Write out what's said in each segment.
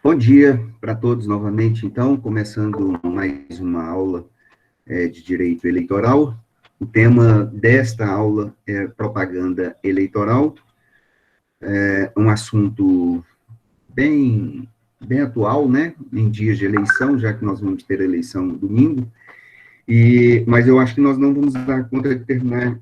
Bom dia para todos novamente, então, começando mais uma aula de Direito Eleitoral. O tema desta aula é propaganda eleitoral, um assunto bem atual, né, em dias de eleição, já que nós vamos ter eleição no domingo, mas eu acho que nós não vamos dar conta de terminar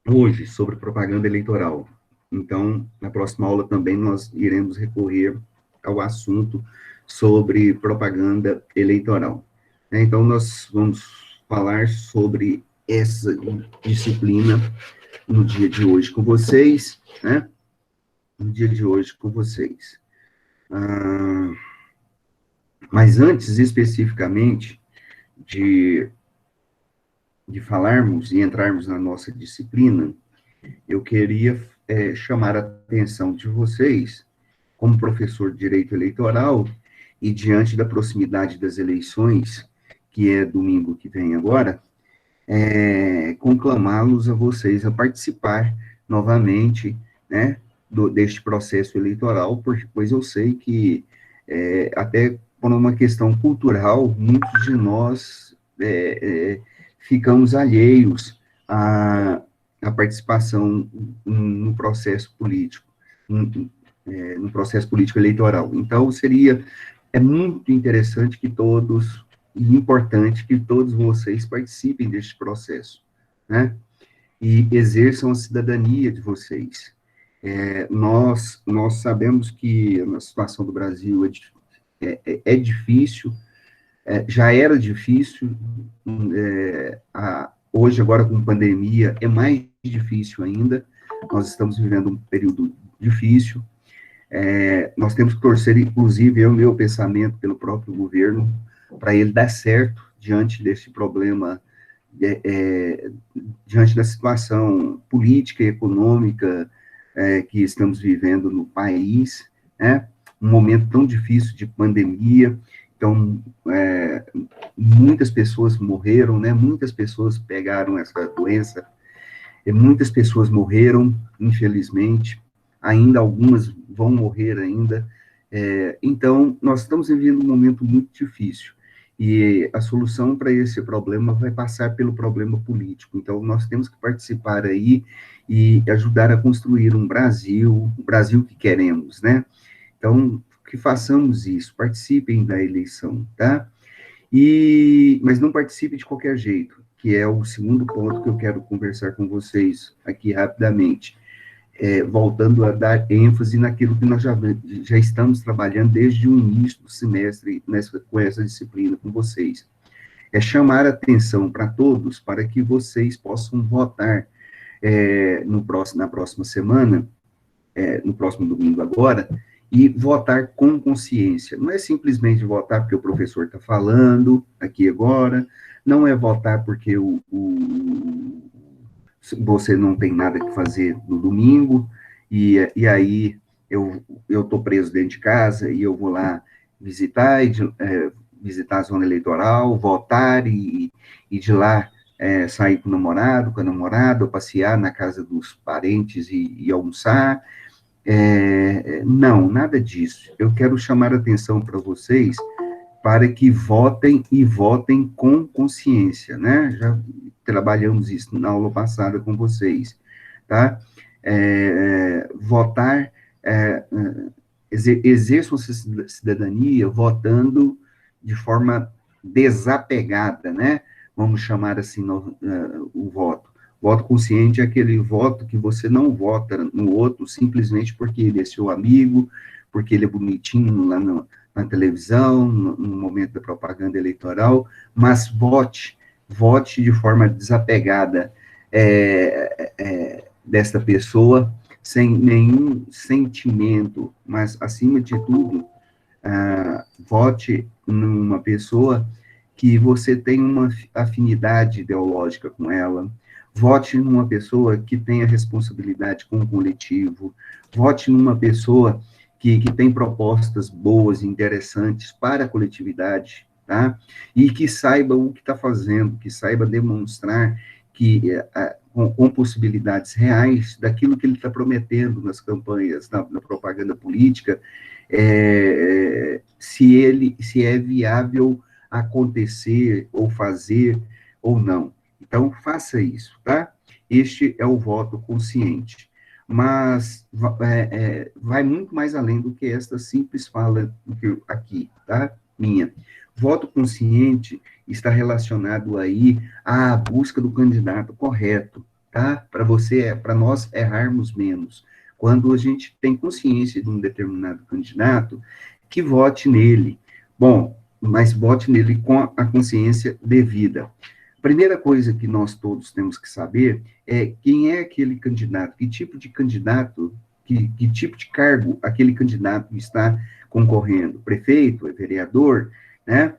hoje sobre propaganda eleitoral. Então, na próxima aula também nós iremos recorrer ao assunto sobre propaganda eleitoral. Então, nós vamos falar sobre essa disciplina no dia de hoje com vocês, né? No dia de hoje com vocês. Mas antes, especificamente, de, de falarmos e entrarmos na nossa disciplina, eu queria chamar a atenção de vocês, como professor de Direito Eleitoral, e diante da proximidade das eleições, que é domingo que vem agora, conclamá-los a vocês a participar novamente, né, deste processo eleitoral, pois eu sei que, até por uma questão cultural, muitos de nós ficamos alheios à participação no processo político, no processo político eleitoral. Então, é muito interessante que todos, e importante que todos vocês participem deste processo, né? E exerçam a cidadania de vocês. Nós sabemos que a situação do Brasil é difícil, já era difícil, hoje, agora com pandemia, é mais difícil ainda. Nós estamos vivendo um período difícil. Nós temos que torcer, inclusive, o meu pensamento pelo próprio governo, para ele dar certo diante desse problema, diante da situação política e econômica que estamos vivendo no país, né? Um momento tão difícil de pandemia. Então, muitas pessoas morreram, né? Muitas pessoas pegaram essa doença, e muitas pessoas morreram, infelizmente, ainda algumas vão morrer ainda. Então, nós estamos vivendo um momento muito difícil, e a solução para esse problema vai passar pelo problema político. Então, nós temos que participar aí e ajudar a construir o Brasil que queremos, né? Então, que façamos isso, participem da eleição, tá? Mas não participe de qualquer jeito, que é o segundo ponto que eu quero conversar com vocês aqui rapidamente, voltando a dar ênfase naquilo que nós já estamos trabalhando desde o início do semestre com essa disciplina com vocês. É chamar a atenção para todos para que vocês possam votar na próxima semana, no próximo domingo agora, e votar com consciência. Não é simplesmente votar porque o professor está falando aqui agora, não é votar porque você não tem nada que fazer no domingo, e aí eu estou preso dentro de casa e eu vou lá visitar, visitar a zona eleitoral, votar e de lá sair com o namorado, com a namorada, ou passear na casa dos parentes e almoçar. Não, nada disso. Eu quero chamar a atenção para vocês para que votem e votem com consciência, né? Já trabalhamos isso na aula passada com vocês, tá? Votar, exerçam a cidadania votando de forma desapegada, né? Vamos chamar assim o voto. Voto consciente é aquele voto que você não vota no outro simplesmente porque ele é seu amigo, porque ele é bonitinho lá na televisão, no momento da propaganda eleitoral, mas vote de forma desapegada desta pessoa, sem nenhum sentimento, mas, acima de tudo, vote numa pessoa que você tem uma afinidade ideológica com ela, vote numa pessoa que tenha responsabilidade com o coletivo, vote numa pessoa que tem propostas boas e interessantes para a coletividade, tá? E que saiba o que está fazendo, que saiba demonstrar com possibilidades reais daquilo que ele está prometendo nas campanhas, na propaganda política, se é viável acontecer, ou fazer, ou não. Então, faça isso, tá? Este é o voto consciente. Mas vai muito mais além do que esta simples fala aqui, tá? Minha. Voto consciente está relacionado aí à busca do candidato correto, tá? Para nós errarmos menos. Quando a gente tem consciência de um determinado candidato, que vote nele. Bom, mas vote nele com a consciência devida. Primeira coisa que nós todos temos que saber é quem é aquele candidato, que tipo de candidato, que tipo de cargo aquele candidato está concorrendo. Prefeito, é vereador, né?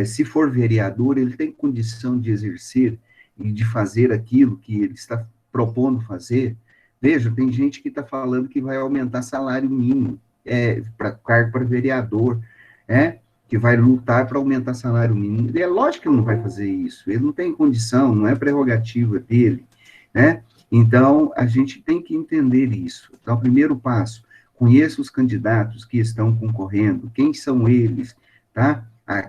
Se for vereador, ele tem condição de exercer e de fazer aquilo que ele está propondo fazer. Veja, tem gente que está falando que vai aumentar salário mínimo para cargo para vereador, que vai lutar para aumentar salário mínimo. É lógico que ele não vai fazer isso, ele não tem condição, não é prerrogativa dele, né? Então, a gente tem que entender isso. Então, o primeiro passo, conheça os candidatos que estão concorrendo, quem são eles, tá?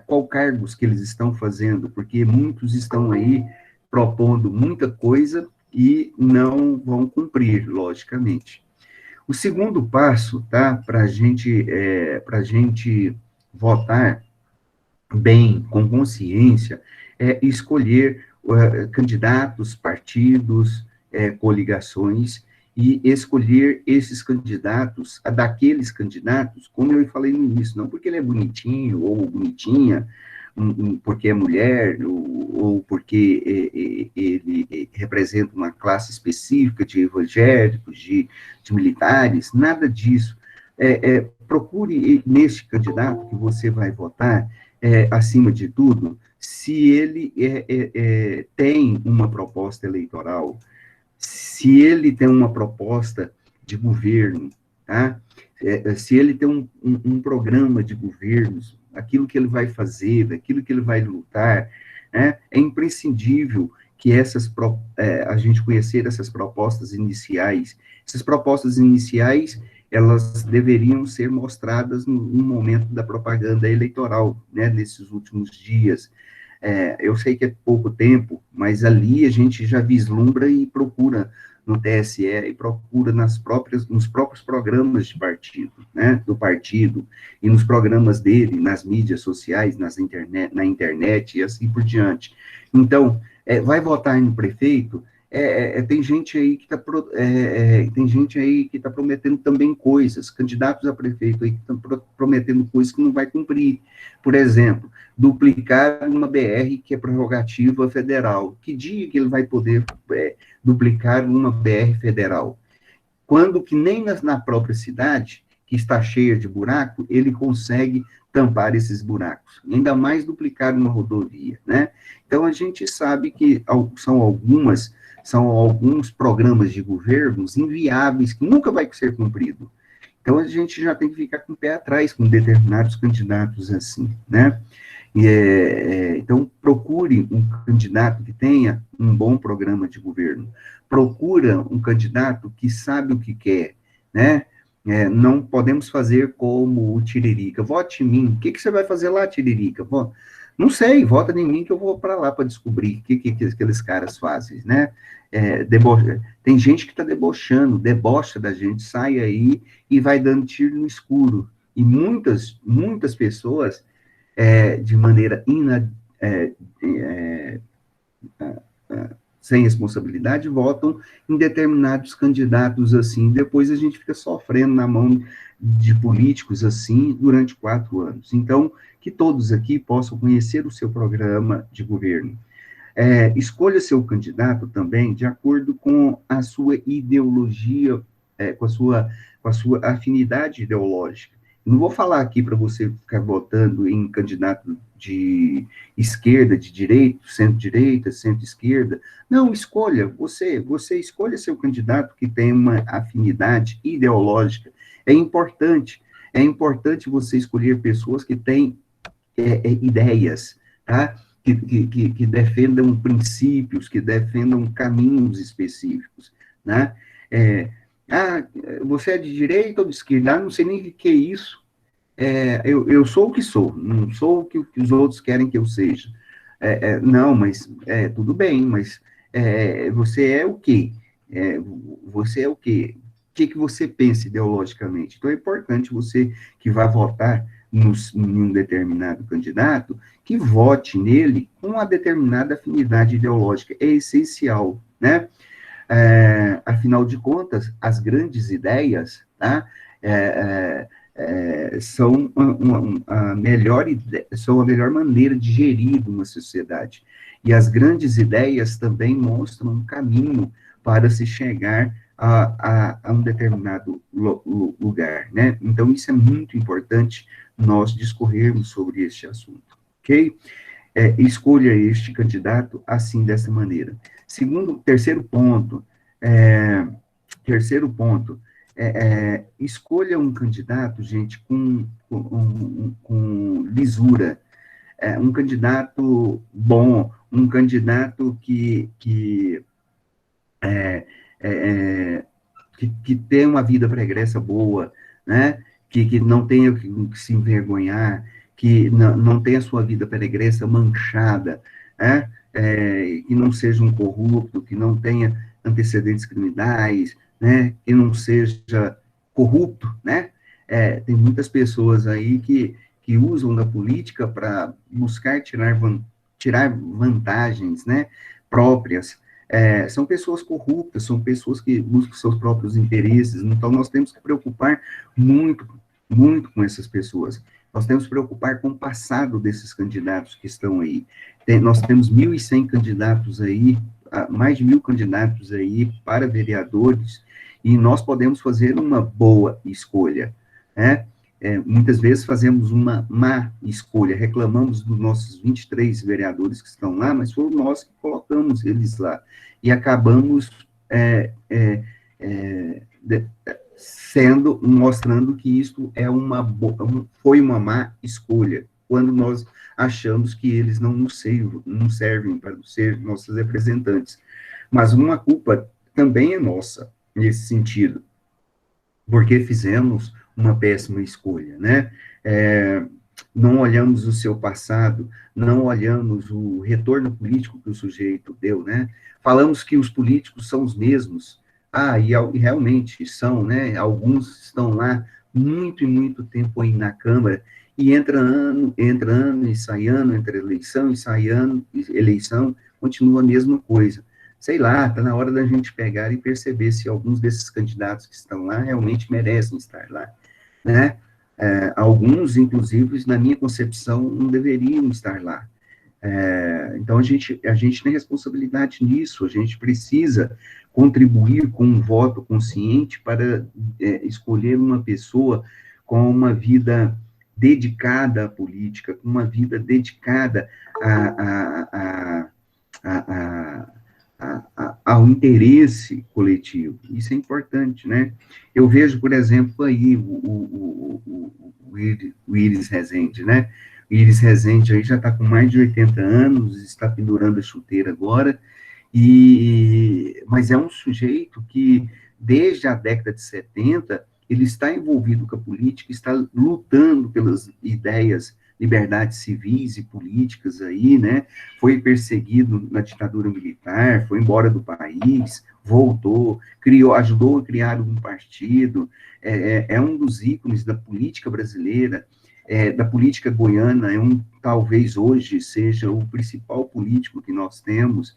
Qual cargos que eles estão fazendo, porque muitos estão aí propondo muita coisa e não vão cumprir, logicamente. O segundo passo, tá, para a gente votar bem, com consciência, é escolher candidatos, partidos, coligações, e escolher esses candidatos, daqueles candidatos, como eu falei no início, não porque ele é bonitinho ou bonitinha, porque é mulher, ou porque ele representa uma classe específica de evangélicos, de militares, nada disso. Procure neste candidato que você vai votar, acima de tudo, se ele tem uma proposta eleitoral, se ele tem uma proposta de governo, tá? Se ele tem um programa de governos, aquilo que ele vai fazer, daquilo que ele vai lutar, né? É imprescindível que a gente conhecer essas propostas iniciais. Essas propostas iniciais, elas deveriam ser mostradas no momento da propaganda eleitoral, né? Nesses últimos dias. Eu sei que é pouco tempo, mas ali a gente já vislumbra e procura no TSE e procura nos próprios programas de partido, né, do partido, e nos programas dele, nas mídias sociais, na internet e assim por diante. Então, vai votar no prefeito, tem gente aí que está prometendo também coisas, candidatos a prefeito aí que estão prometendo coisas que não vai cumprir. Por exemplo, duplicar uma BR que é prerrogativa federal. Que dia que ele vai poder duplicar uma BR federal? Quando que nem na própria cidade, que está cheia de buraco, ele consegue tampar esses buracos. Ainda mais duplicar uma rodovia, né? Então, a gente sabe que são alguns programas de governos inviáveis, que nunca vai ser cumprido. Então, a gente já tem que ficar com o pé atrás com determinados candidatos assim, né? Então, procure um candidato que tenha um bom programa de governo. Procura um candidato que sabe o que quer, né? Não podemos fazer como o Tiririca. Vote em mim. O que você vai fazer lá, Tiririca? Não sei, vota em mim que eu vou para lá para descobrir o que aqueles caras fazem, né? Tem gente que está debocha da gente, sai aí e vai dando tiro no escuro. E muitas pessoas, de maneira sem responsabilidade, votam em determinados candidatos assim, depois a gente fica sofrendo na mão de políticos assim durante 4 anos. Então, que todos aqui possam conhecer o seu programa de governo. Escolha seu candidato também de acordo com a sua ideologia, com a sua afinidade ideológica. Não vou falar aqui para você ficar votando em candidato de esquerda, de direita, centro-direita, centro-esquerda. Não, escolha, você escolha seu candidato que tem uma afinidade ideológica. É importante você escolher pessoas que têm ideias, tá? que defendam princípios, que defendam caminhos específicos, né? É, você é de direita ou de esquerda? Não sei nem o que é isso. Eu sou o que sou, não sou o que os outros querem que eu seja. Não, mas tudo bem, mas você é o quê? Você é o quê? O que você pensa ideologicamente? Então é importante você que vai votar em um determinado candidato, que vote nele com uma determinada afinidade ideológica. É essencial, né? Afinal de contas, as grandes ideias, tá? São são a melhor maneira de gerir uma sociedade. E as grandes ideias também mostram um caminho para se chegar a um determinado lugar, né? Então, isso é muito importante nós discorrermos sobre este assunto, ok? Escolha este candidato assim, dessa maneira. É, terceiro ponto, escolha um candidato, gente, com lisura, um candidato bom, um candidato é, é, que tem uma vida pregressa boa, né? Que não tenha que se envergonhar, que não tenha sua vida pregressa manchada, né? Que não seja um corrupto, que não tenha antecedentes criminais, né? Que não seja corrupto, né? Tem muitas pessoas aí que usam da política para buscar tirar vantagens, né? Próprias, são pessoas corruptas, são pessoas que buscam seus próprios interesses, então nós temos que preocupar muito, muito com essas pessoas. Nós temos que preocupar com o passado desses candidatos que estão aí. Nós temos 1.100 candidatos aí, mais de 1.000 candidatos aí para vereadores, e nós podemos fazer uma boa escolha, né? Muitas vezes fazemos uma má escolha, reclamamos dos nossos 23 vereadores que estão lá, mas foram nós que colocamos eles lá, e acabamos mostrando que isto foi uma má escolha, quando nós achamos que eles não servem para ser nossos representantes. Mas uma culpa também é nossa, nesse sentido, porque fizemos uma péssima escolha, né? Não olhamos o seu passado, não olhamos o retorno político que o sujeito deu, né? Falamos que os políticos são os mesmos. E realmente são, né? Alguns estão lá muito e muito tempo aí na Câmara, e entra ano e sai ano, entra eleição e sai ano, eleição, continua a mesma coisa. Sei lá, está na hora da gente pegar e perceber se alguns desses candidatos que estão lá realmente merecem estar lá, né? Alguns, inclusive, na minha concepção, não deveriam estar lá. Então, a gente tem responsabilidade nisso, a gente precisa contribuir com um voto consciente para escolher uma pessoa com uma vida dedicada à política, com uma vida dedicada ao interesse coletivo. Isso é importante, né? Eu vejo, por exemplo, aí o Iris Rezende, né? O Iris Rezende aí já está com mais de 80 anos, está pendurando a chuteira agora, mas é um sujeito que, desde a década de 70, ele está envolvido com a política, está lutando pelas ideias, liberdades civis e políticas aí, né? Foi perseguido na ditadura militar, foi embora do país, voltou, ajudou a criar um partido, é um dos ícones da política brasileira, da política goiana, talvez hoje seja o principal político que nós temos.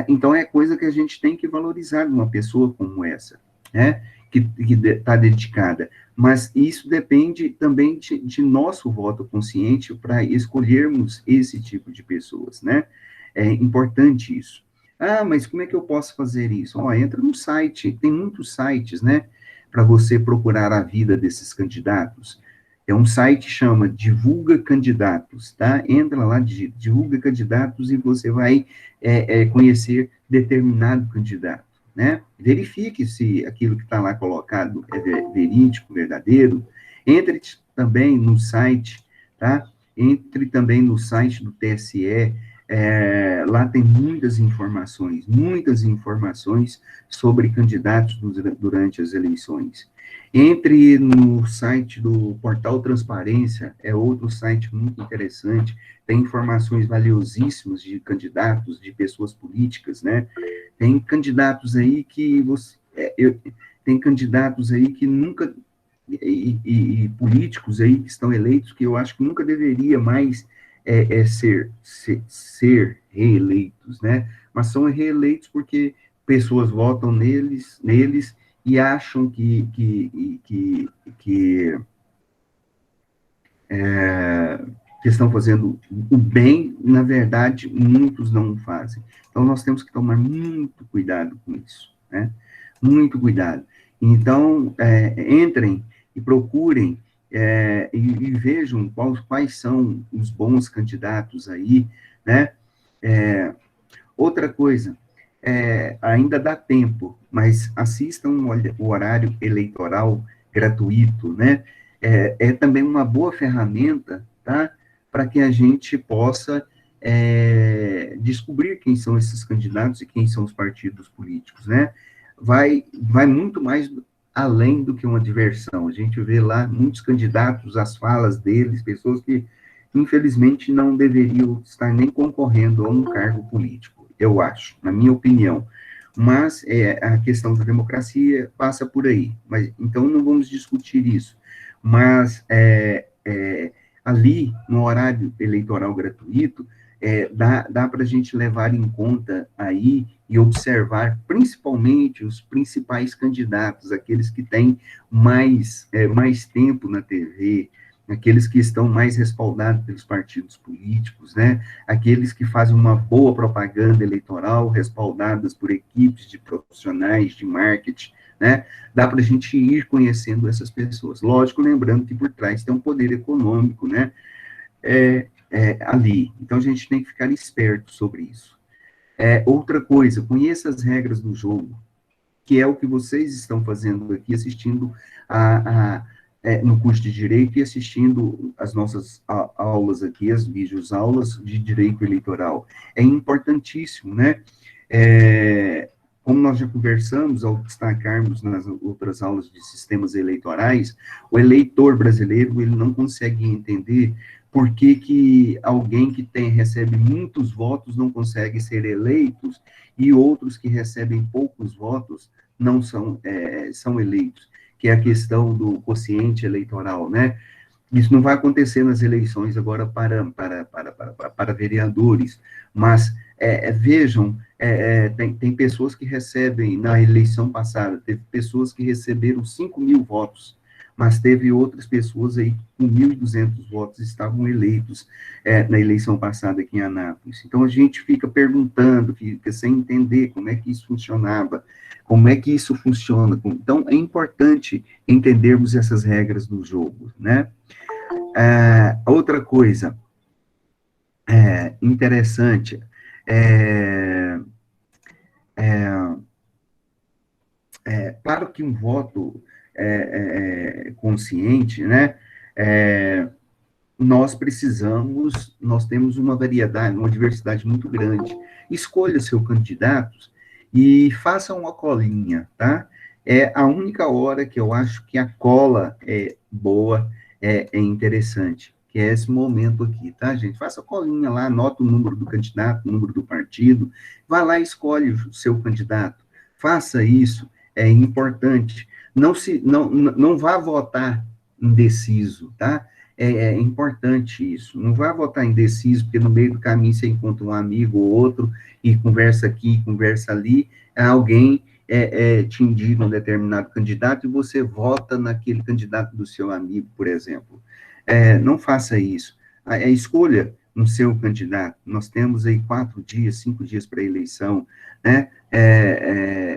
Então, é coisa que a gente tem que valorizar numa pessoa como essa, né? Que está dedicada. Mas isso depende também de nosso voto consciente para escolhermos esse tipo de pessoas, né? É importante isso. Mas como é que eu posso fazer isso? Entra no site, tem muitos sites, né? Para você procurar a vida desses candidatos. É um site que chama Divulga Candidatos, tá? Entra lá, Divulga Candidatos, e você vai conhecer determinado candidato, né? Verifique se aquilo que está lá colocado é verídico, verdadeiro. Entre também no site, tá? entre também no site do TSE, lá tem muitas informações sobre candidatos durante as eleições. Entre no site do Portal Transparência, é outro site muito interessante, tem informações valiosíssimas de candidatos, de pessoas políticas, né? Tem candidatos aí que tem candidatos aí que nunca e políticos aí que estão eleitos que eu acho que nunca deveria mais ser reeleitos, né? Mas são reeleitos porque pessoas votam neles e acham que estão fazendo o bem, na verdade, muitos não fazem. Então, nós temos que tomar muito cuidado com isso, né? Muito cuidado. Então, entrem e procurem e vejam quais são os bons candidatos aí, né? Outra coisa, ainda dá tempo, mas assistam o horário eleitoral gratuito, né? Também uma boa ferramenta, tá? Para que a gente possa descobrir quem são esses candidatos e quem são os partidos políticos, né? Vai muito mais além do que uma diversão. A gente vê lá muitos candidatos, as falas deles, pessoas que, infelizmente, não deveriam estar nem concorrendo a um cargo político, eu acho, na minha opinião. Mas a questão da democracia passa por aí. Mas, então, não vamos discutir isso. Mas ali, no horário eleitoral gratuito, dá para a gente levar em conta aí e observar principalmente os principais candidatos, aqueles que têm mais tempo na TV, aqueles que estão mais respaldados pelos partidos políticos, né? Aqueles que fazem uma boa propaganda eleitoral, respaldadas por equipes de profissionais de marketing, né? Dá para a gente ir conhecendo essas pessoas. Lógico, lembrando que por trás tem um poder econômico, né? Ali. Então, a gente tem que ficar esperto sobre isso. Outra coisa, conheça as regras do jogo, que é o que vocês estão fazendo aqui, assistindo no curso de Direito e assistindo as nossas aulas aqui, as videoaulas de Direito Eleitoral. É importantíssimo, né? Como nós já conversamos, ao destacarmos nas outras aulas de sistemas eleitorais, o eleitor brasileiro, ele não consegue entender por que alguém que recebe muitos votos não consegue ser eleitos e outros que recebem poucos votos não são eleitos, que é a questão do quociente eleitoral, né? Isso não vai acontecer nas eleições agora para vereadores, mas vejam, tem pessoas que recebem, na eleição passada, teve pessoas que receberam 5.000 votos, mas teve outras pessoas aí com 1.200 votos estavam eleitos na eleição passada aqui em Anápolis. Então, a gente fica perguntando, fica sem entender como é que isso funcionava, como é que isso funciona. Então, é importante entendermos essas regras do jogo, né? Outra coisa interessante claro que um voto consciente, né? Nós temos uma variedade, uma diversidade muito grande. Escolha seu candidato e faça uma colinha, tá? É a única hora que eu acho que a cola é boa, é interessante, que é esse momento aqui, tá, gente? Faça a colinha lá, anota o número do candidato, o número do partido, vá lá e escolhe o seu candidato. Faça isso, é importante. Não vá votar indeciso, tá? É importante isso. Não vá votar indeciso, porque no meio do caminho você encontra um amigo ou outro e conversa aqui, conversa ali, alguém te indica um determinado candidato e você vota naquele candidato do seu amigo, por exemplo. Não faça isso. Escolha um seu candidato. Nós temos aí 4 dias, 5 dias para a eleição, né?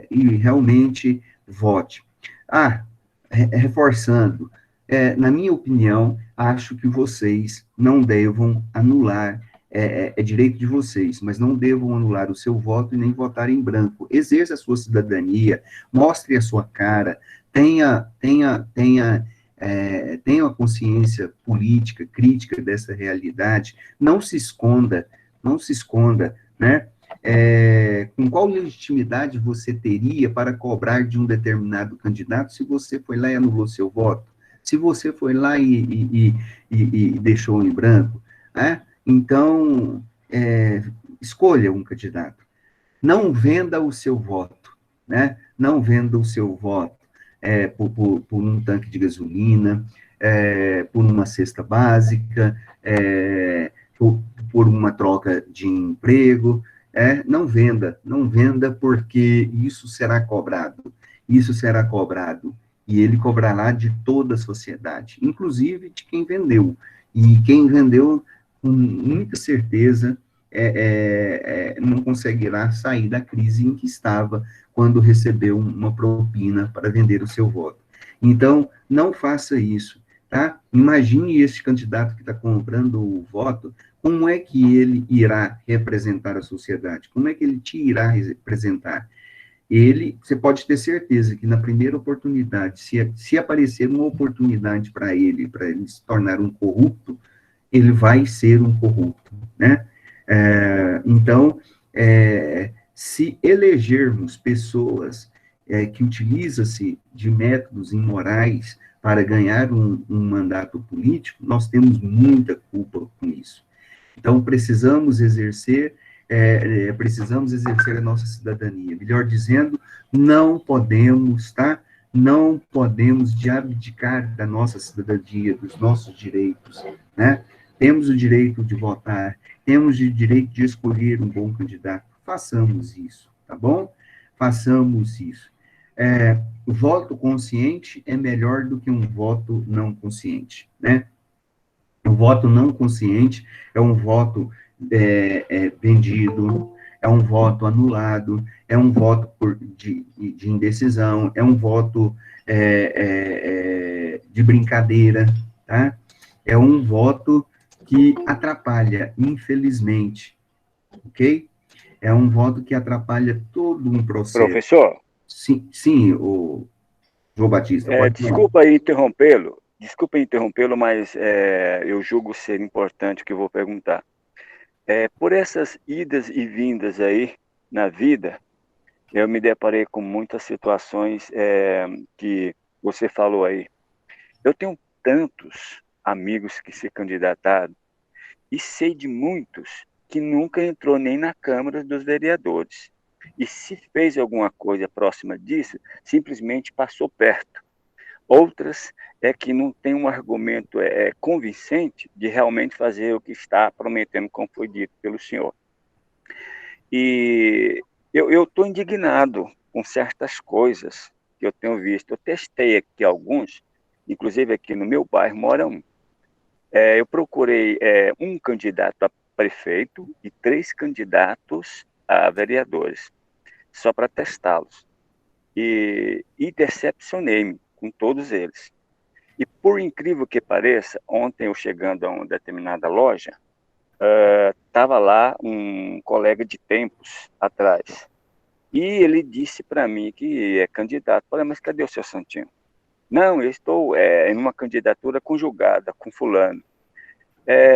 E realmente vote. Reforçando, na minha opinião, acho que vocês não devam anular, é direito de vocês, mas não devam anular o seu voto e nem votar em branco. Exerça a sua cidadania, mostre a sua cara, tenha tenha a consciência política, crítica dessa realidade, não se esconda, né? Com qual legitimidade você teria para cobrar de um determinado candidato se você foi lá e anulou seu voto? Se você foi lá e deixou em branco, né? Então, escolha um candidato. Não venda o seu voto, né? Não venda o seu voto por um tanque de gasolina, por uma cesta básica, por uma troca de emprego. Não venda, porque isso será cobrado, e ele cobrará de toda a sociedade, inclusive de quem vendeu. E quem vendeu, com muita certeza, não conseguirá sair da crise em que estava quando recebeu uma propina para vender o seu voto. Então, não faça isso, tá? Imagine esse candidato que está comprando o voto, como é que ele irá representar a sociedade? Como é que ele te irá representar? Você pode ter certeza que na primeira oportunidade, se aparecer uma oportunidade para ele se tornar um corrupto, ele vai ser um corrupto, né? Então, se elegermos pessoas que utilizam-se de métodos imorais para ganhar um mandato político, nós temos muita culpa com isso. Então, precisamos exercer a nossa cidadania. Melhor dizendo, não podemos, tá? Não podemos abdicar da nossa cidadania, dos nossos direitos, né? Temos o direito de votar, temos o direito de escolher um bom candidato. Façamos isso, tá bom? Façamos isso. O voto consciente é melhor do que um voto não consciente, né? O voto não consciente é um voto vendido, é um voto anulado, é um voto de indecisão, é um voto de brincadeira, tá? É um voto que atrapalha, infelizmente, ok? É um voto que atrapalha todo um processo. Professor? Sim, o João Batista, pode falar. Desculpa interrompê-lo, mas eu julgo ser importante o que eu vou perguntar. Por essas idas e vindas aí na vida, eu me deparei com muitas situações que você falou aí. Eu tenho tantos amigos que se candidataram e sei de muitos que nunca entrou nem na Câmara dos Vereadores. E se fez alguma coisa próxima disso, simplesmente passou perto. Outras é que não tem um argumento convincente de realmente fazer o que está prometendo, como foi dito pelo senhor. E eu estou indignado com certas coisas que eu tenho visto. Eu testei aqui alguns, inclusive aqui no meu bairro mora um. Eu procurei um candidato a prefeito e 3 candidatos a vereadores, só para testá-los. E decepcionei-me com todos eles. E por incrível que pareça, ontem eu chegando a uma determinada loja, estava lá um colega de tempos atrás. E ele disse para mim que é candidato. Falei, mas cadê o seu Santinho? Não, eu estou em uma candidatura conjugada com fulano.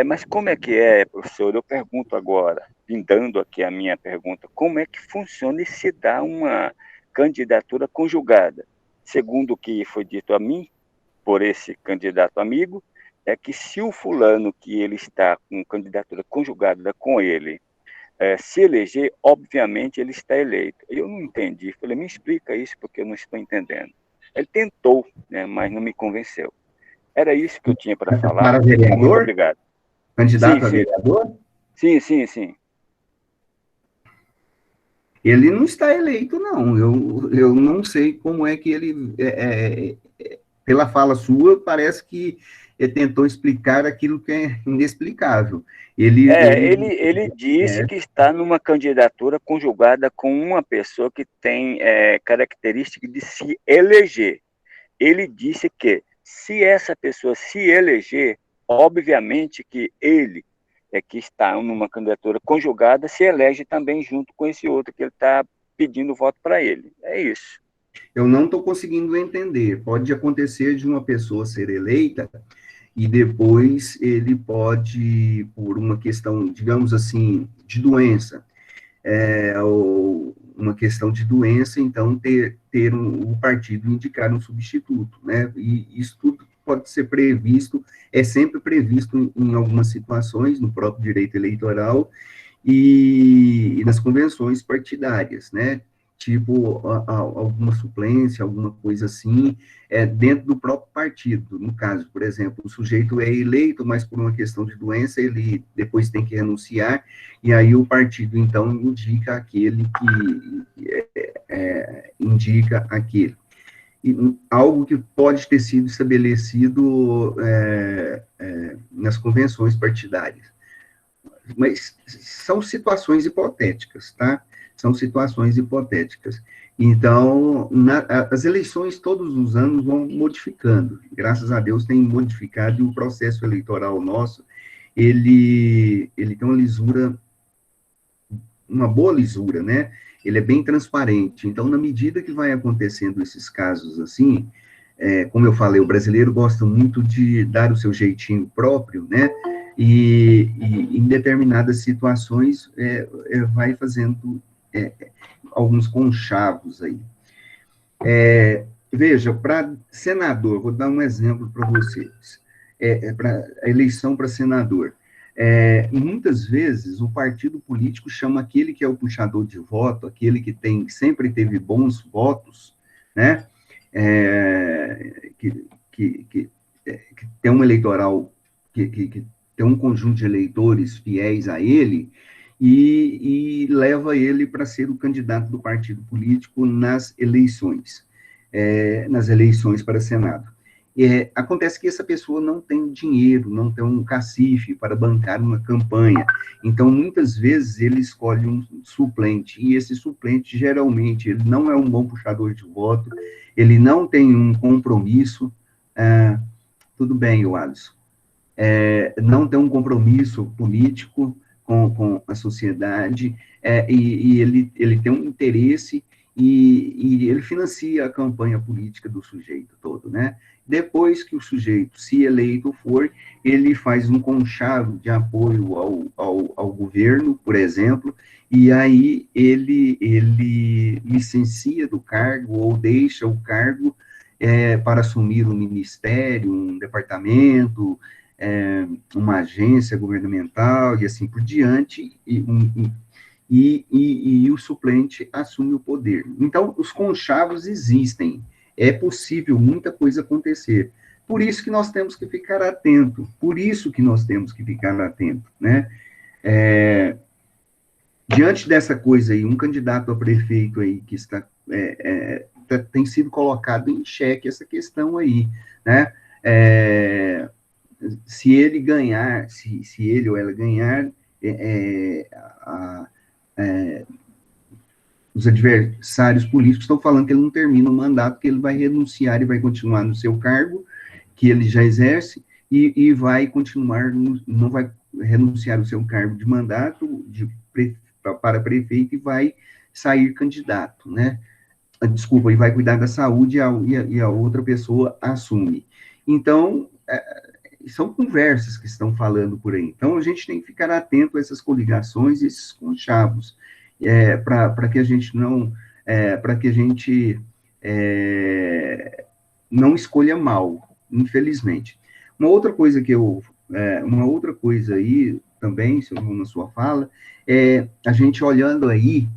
Mas como é que é, professor? Eu pergunto agora, findando aqui a minha pergunta, como é que funciona e se dá uma candidatura conjugada? Segundo o que foi dito a mim, por esse candidato amigo, é que se o fulano que ele está com candidatura conjugada com ele se eleger, obviamente ele está eleito. Eu não entendi. Falei, me explica isso porque eu não estou entendendo. Ele tentou, né, mas não me convenceu. Era isso que eu tinha para falar. Para Muito vereador? obrigado. Sim, Candidato a sim, vereador? sim. Ele não está eleito, não. Eu não sei como é que ele. Pela fala sua, parece que ele tentou explicar aquilo que é inexplicável. Ele disse que está numa candidatura conjugada com uma pessoa que tem característica de se eleger. Ele disse que se essa pessoa se eleger, obviamente que ele que está numa candidatura conjugada se elege também junto com esse outro que ele está pedindo voto para ele. É isso. Eu não estou conseguindo entender. Pode acontecer de uma pessoa ser eleita e depois ele pode, por uma questão, digamos assim, de doença, ou uma questão de doença, então ter o partido indicar um substituto, né? E isso tudo pode ser previsto, é sempre previsto em algumas situações, no próprio direito eleitoral, e nas convenções partidárias, né? Tipo, alguma suplência, alguma coisa assim, dentro do próprio partido. No caso, por exemplo, o sujeito é eleito, mas por uma questão de doença, ele depois tem que renunciar, e aí o partido, então, indica aquele que indica aquele. E, algo que pode ter sido estabelecido nas convenções partidárias. Mas são situações hipotéticas, tá? São situações hipotéticas. Então, as eleições todos os anos vão modificando. Graças a Deus tem modificado, e o processo eleitoral nosso, ele tem uma lisura, uma boa lisura, né? Ele é bem transparente. Então, na medida que vai acontecendo esses casos assim, como eu falei, o brasileiro gosta muito de dar o seu jeitinho próprio, né? E em determinadas situações vai fazendo alguns conchavos aí. Veja, para senador, vou dar um exemplo para vocês, para a eleição para senador. Muitas vezes o partido político chama aquele que é o puxador de voto, aquele que sempre teve bons votos, né? Que tem um eleitoral que tem um conjunto de eleitores fiéis a ele, e leva ele para ser o candidato do partido político nas eleições para Senado. Acontece que essa pessoa não tem dinheiro, não tem um cacife para bancar uma campanha, então, muitas vezes, ele escolhe um suplente, e esse suplente, geralmente, ele não é um bom puxador de voto, ele não tem um compromisso, tudo bem, Alisson, não tem um compromisso político com a sociedade, e ele tem um interesse, e ele financia a campanha política do sujeito todo, né? Depois que o sujeito, se eleito for, ele faz um conchavo de apoio ao governo, por exemplo, e aí ele licencia do cargo, ou deixa o cargo para assumir um ministério, um departamento, uma agência governamental, e assim por diante, e o suplente assume o poder. Então, os conchavos existem, é possível muita coisa acontecer. Por isso que nós temos que ficar atento, né? Diante dessa coisa aí, um candidato a prefeito aí que tem sido colocado em xeque essa questão aí, né? Se ele ganhar, se ele ou ela ganhar, os adversários políticos estão falando que ele não termina o mandato, que ele vai renunciar e vai continuar no seu cargo, que ele já exerce, e vai continuar, não vai renunciar ao seu cargo de mandato para prefeito, e vai sair candidato, né? Desculpa, e vai cuidar da saúde, e a outra pessoa assume. Então, são conversas que estão falando por aí. Então, a gente tem que ficar atento a essas coligações, esses conchavos, para que a gente não escolha mal, infelizmente. Uma outra coisa aí também, se eu vou na sua fala, a gente olhando aí,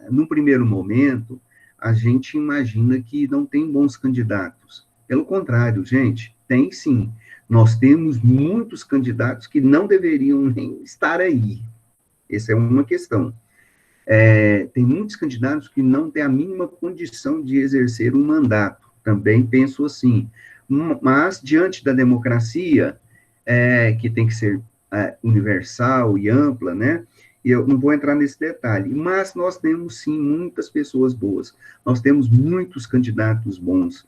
no primeiro momento, a gente imagina que não tem bons candidatos. Pelo contrário, gente, tem sim. Nós temos muitos candidatos que não deveriam nem estar aí. Essa é uma questão. Tem muitos candidatos que não têm a mínima condição de exercer um mandato. Também penso assim. Mas, diante da democracia, que tem que ser universal e ampla, né? Eu não vou entrar nesse detalhe, mas nós temos, sim, muitas pessoas boas. Nós temos muitos candidatos bons.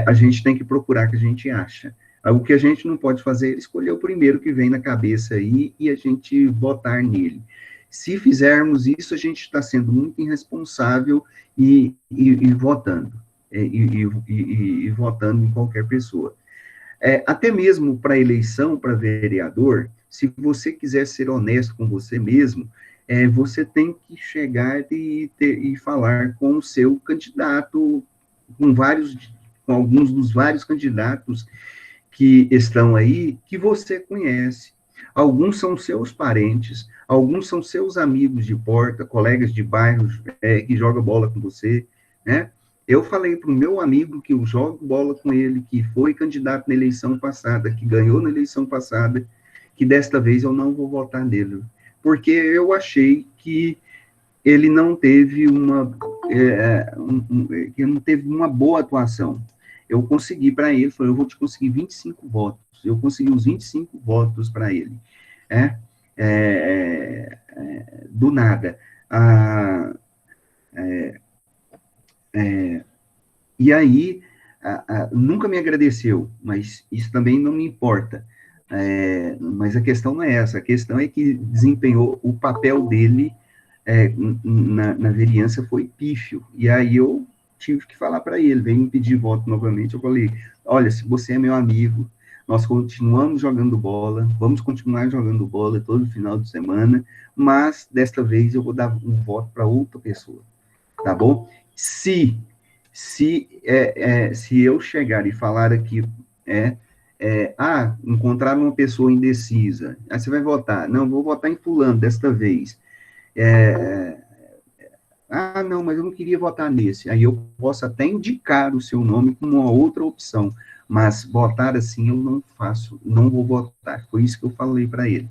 A gente tem que procurar o que a gente acha. O que a gente não pode fazer é escolher o primeiro que vem na cabeça aí e a gente votar nele. Se fizermos isso, a gente está sendo muito irresponsável e votando, e votando em qualquer pessoa. Até mesmo para eleição, para vereador, se você quiser ser honesto com você mesmo, você tem que chegar e falar com o seu candidato, com alguns dos vários candidatos que estão aí, que você conhece. Alguns são seus parentes, alguns são seus amigos de porta, colegas de bairros que jogam bola com você, né? Eu falei para o meu amigo que eu jogo bola com ele, que foi candidato na eleição passada, que ganhou na eleição passada, que desta vez eu não vou votar nele, porque eu achei que ele não teve que não teve uma boa atuação. Eu consegui para ele, falei, eu vou te conseguir 25 votos. Eu consegui os 25 votos para ele. É, do nada. Ah, e aí, nunca me agradeceu, mas isso também não me importa. Mas a questão não é essa, a questão é que desempenhou o papel dele na vereança foi pífio. E aí eu tive que falar para ele, vem me pedir voto novamente. Eu falei, olha, se você é meu amigo, nós continuamos jogando bola, vamos continuar jogando bola todo final de semana, mas desta vez eu vou dar um voto para outra pessoa, tá bom? Se eu chegar e falar aqui, encontrar uma pessoa indecisa, aí você vai votar, não, vou votar em fulano desta vez, não, mas eu não queria votar nesse. Aí eu posso até indicar o seu nome como uma outra opção, mas votar assim eu não faço, não vou votar. Foi isso que eu falei para ele.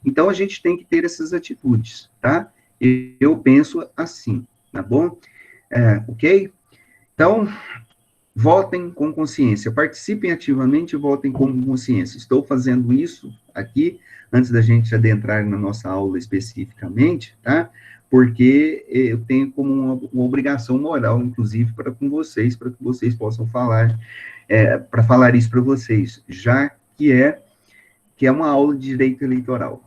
Então a gente tem que ter essas atitudes, tá? Eu penso assim, tá bom? Ok? Então, votem com consciência, participem ativamente e votem com consciência. Estou fazendo isso aqui, antes da gente adentrar na nossa aula especificamente, tá? Porque eu tenho como uma obrigação moral, inclusive, para com vocês, para que vocês possam falar, para falar isso para vocês, já que é uma aula de direito eleitoral.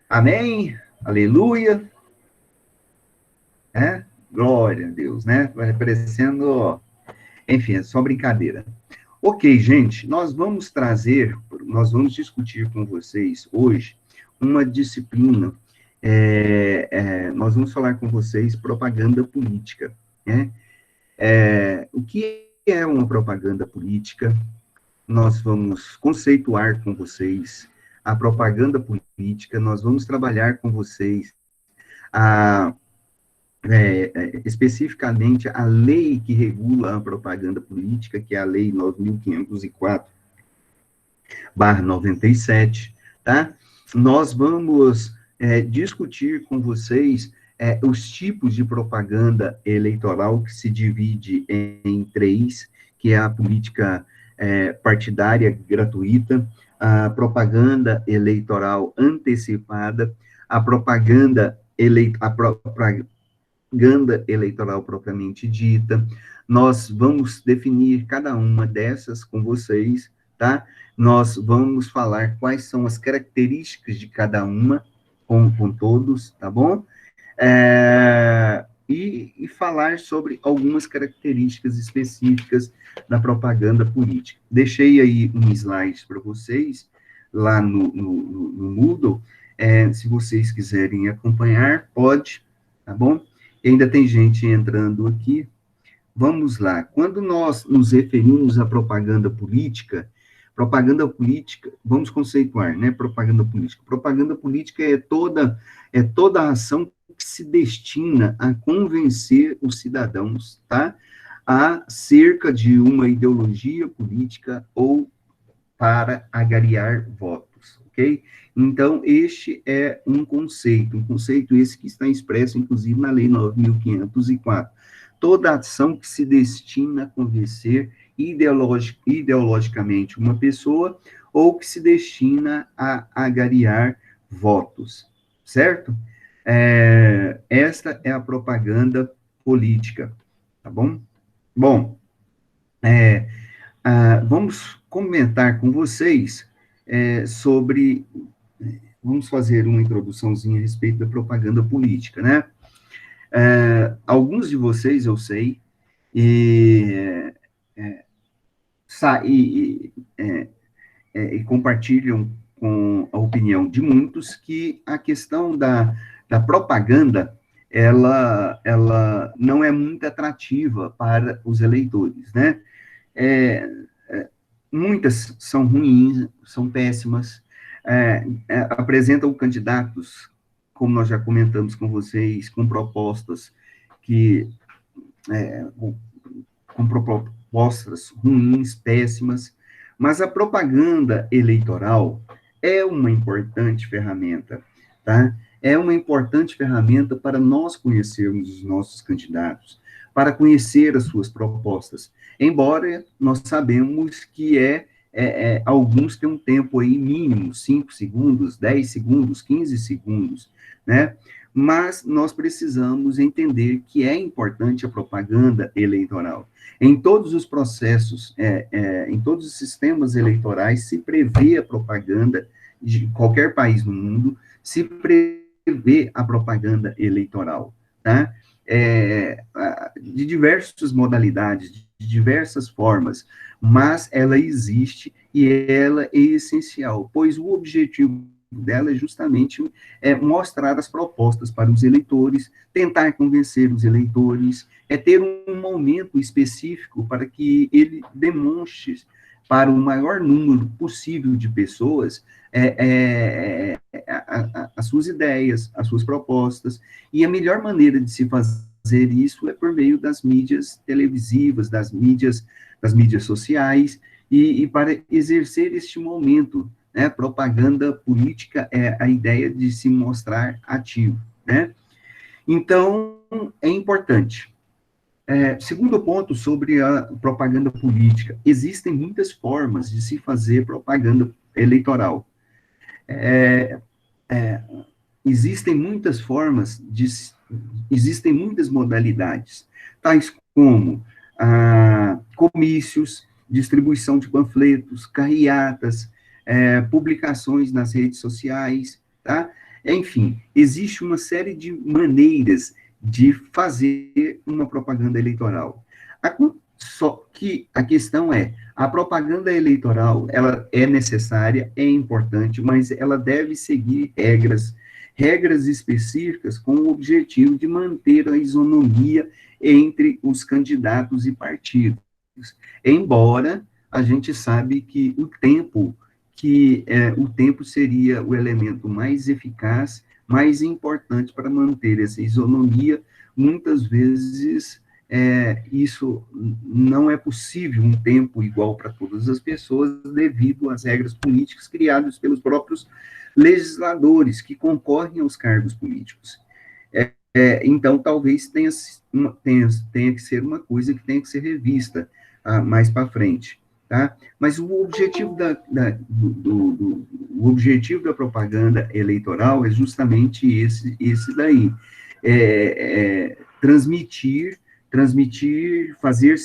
Amém? Aleluia? Glória a Deus, né? Vai aparecendo, enfim, é só brincadeira. Ok, gente, nós vamos discutir com vocês hoje uma disciplina, nós vamos falar com vocês propaganda política, né? O que é uma propaganda política? Nós vamos conceituar com vocês a propaganda política, nós vamos trabalhar com vocês a especificamente a lei que regula a propaganda política, que é a Lei 9.504/97, tá? Nós vamos discutir com vocês os tipos de propaganda eleitoral, que se divide em três, que é a política partidária gratuita, a propaganda eleitoral antecipada, a propaganda eleitoral propriamente dita. Nós vamos definir cada uma dessas com vocês, tá? Nós vamos falar quais são as características de cada uma com todos, tá bom? E falar sobre algumas características específicas da propaganda política. Deixei aí um slide para vocês, lá no Moodle, se vocês quiserem acompanhar, pode, tá bom? E ainda tem gente entrando aqui. Vamos lá. Quando nós nos referimos à propaganda política, vamos conceituar, né? Propaganda política. Propaganda política é toda a ação que se destina a convencer os cidadãos, tá? Acerca de uma ideologia política ou para agariar votos, ok? Então, este é um conceito esse que está expresso, inclusive, na Lei 9.504. Toda ação que se destina a convencer ideologicamente uma pessoa ou que se destina a agariar votos, certo? Esta é a propaganda política, tá bom? Bom, vamos comentar com vocês sobre vamos fazer uma introduçãozinha a respeito da propaganda política, né? Alguns de vocês, eu sei, e, é, e compartilham com a opinião de muitos que a questão da propaganda, ela não é muito atrativa para os eleitores, né? É, Muitas são ruins, são péssimas, apresentam candidatos, como nós já comentamos com vocês, com propostas que é, com propostas ruins, péssimas, mas a propaganda eleitoral é uma importante ferramenta, tá? É uma importante ferramenta para nós conhecermos os nossos candidatos, para conhecer as suas propostas. Embora nós sabemos que alguns têm um tempo aí mínimo, 5 segundos, 10 segundos, 15 segundos, né? Mas nós precisamos entender que é importante a propaganda eleitoral. Em todos os processos, em todos os sistemas eleitorais, se prevê a propaganda de qualquer país no mundo, se prevê a propaganda eleitoral, tá? De diversas modalidades, de diversas formas, mas ela existe e ela é essencial, pois o objetivo dela é justamente mostrar as propostas para os eleitores, tentar convencer os eleitores, ter um momento específico para que ele demonstre para o maior número possível de pessoas as suas ideias, as suas propostas, e a melhor maneira de se fazer isso é por meio das mídias televisivas, das mídias sociais, e para exercer este momento, né? Propaganda política é a ideia de se mostrar ativo, né? Então, é importante. Segundo ponto sobre a propaganda política, existem muitas formas de se fazer propaganda eleitoral. Existem muitas formas, existem muitas modalidades, tais como comícios, distribuição de panfletos, carreatas, publicações nas redes sociais, tá? Enfim, existe uma série de maneiras de fazer uma propaganda eleitoral. Só que a questão a propaganda eleitoral, ela é necessária, é importante, mas ela deve seguir regras específicas com o objetivo de manter a isonomia entre os candidatos e partidos. Embora a gente sabe que o tempo seria o elemento mais eficaz, mais importante para manter essa isonomia. Muitas vezes isso não é possível, um tempo igual para todas as pessoas, devido às regras políticas criadas pelos próprios legisladores que concorrem aos cargos políticos. Então, talvez tenha que ser uma coisa que tenha que ser revista mais para frente, tá? Mas o objetivo o objetivo da propaganda eleitoral é justamente esse daí, transmitir, fazer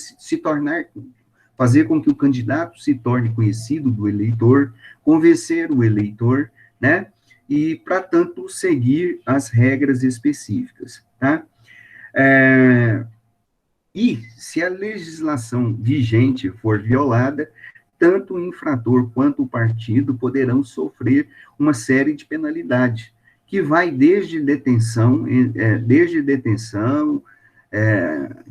com que o candidato se torne conhecido do eleitor, convencer o eleitor, né? E, para tanto, seguir as regras específicas, tá? E, se a legislação vigente for violada, tanto o infrator quanto o partido poderão sofrer uma série de penalidades, que vai desde detenção,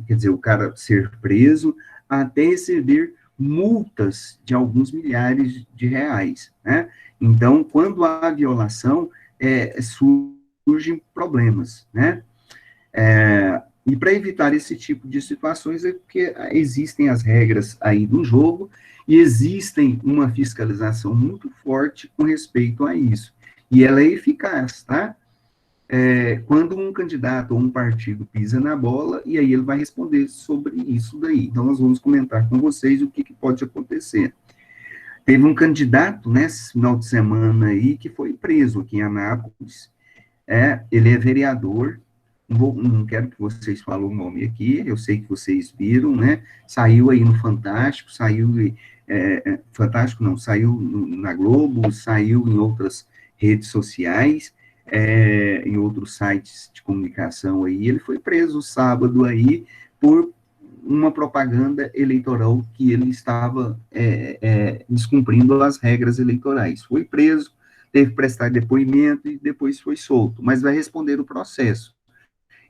quer dizer, o cara ser preso, até receber multas de alguns milhares de reais, né? Então, quando há violação, surgem problemas, né? E para evitar esse tipo de situações é porque existem as regras aí do jogo e existem uma fiscalização muito forte com respeito a isso. E ela é eficaz, tá? Quando um candidato ou um partido pisa na bola, e aí ele vai responder sobre isso daí. Então, nós vamos comentar com vocês o que pode acontecer. Teve um candidato, nesse final de semana aí, que foi preso aqui em Anápolis. Ele é vereador, não quero que vocês falem o nome aqui, eu sei que vocês viram, né? Saiu aí no Fantástico, Fantástico não, saiu na Globo, saiu redes sociais, em outros sites de comunicação aí. Ele foi preso sábado aí por uma propaganda eleitoral que ele estava descumprindo as regras eleitorais. Foi preso, teve que prestar depoimento e depois foi solto, mas vai responder o processo.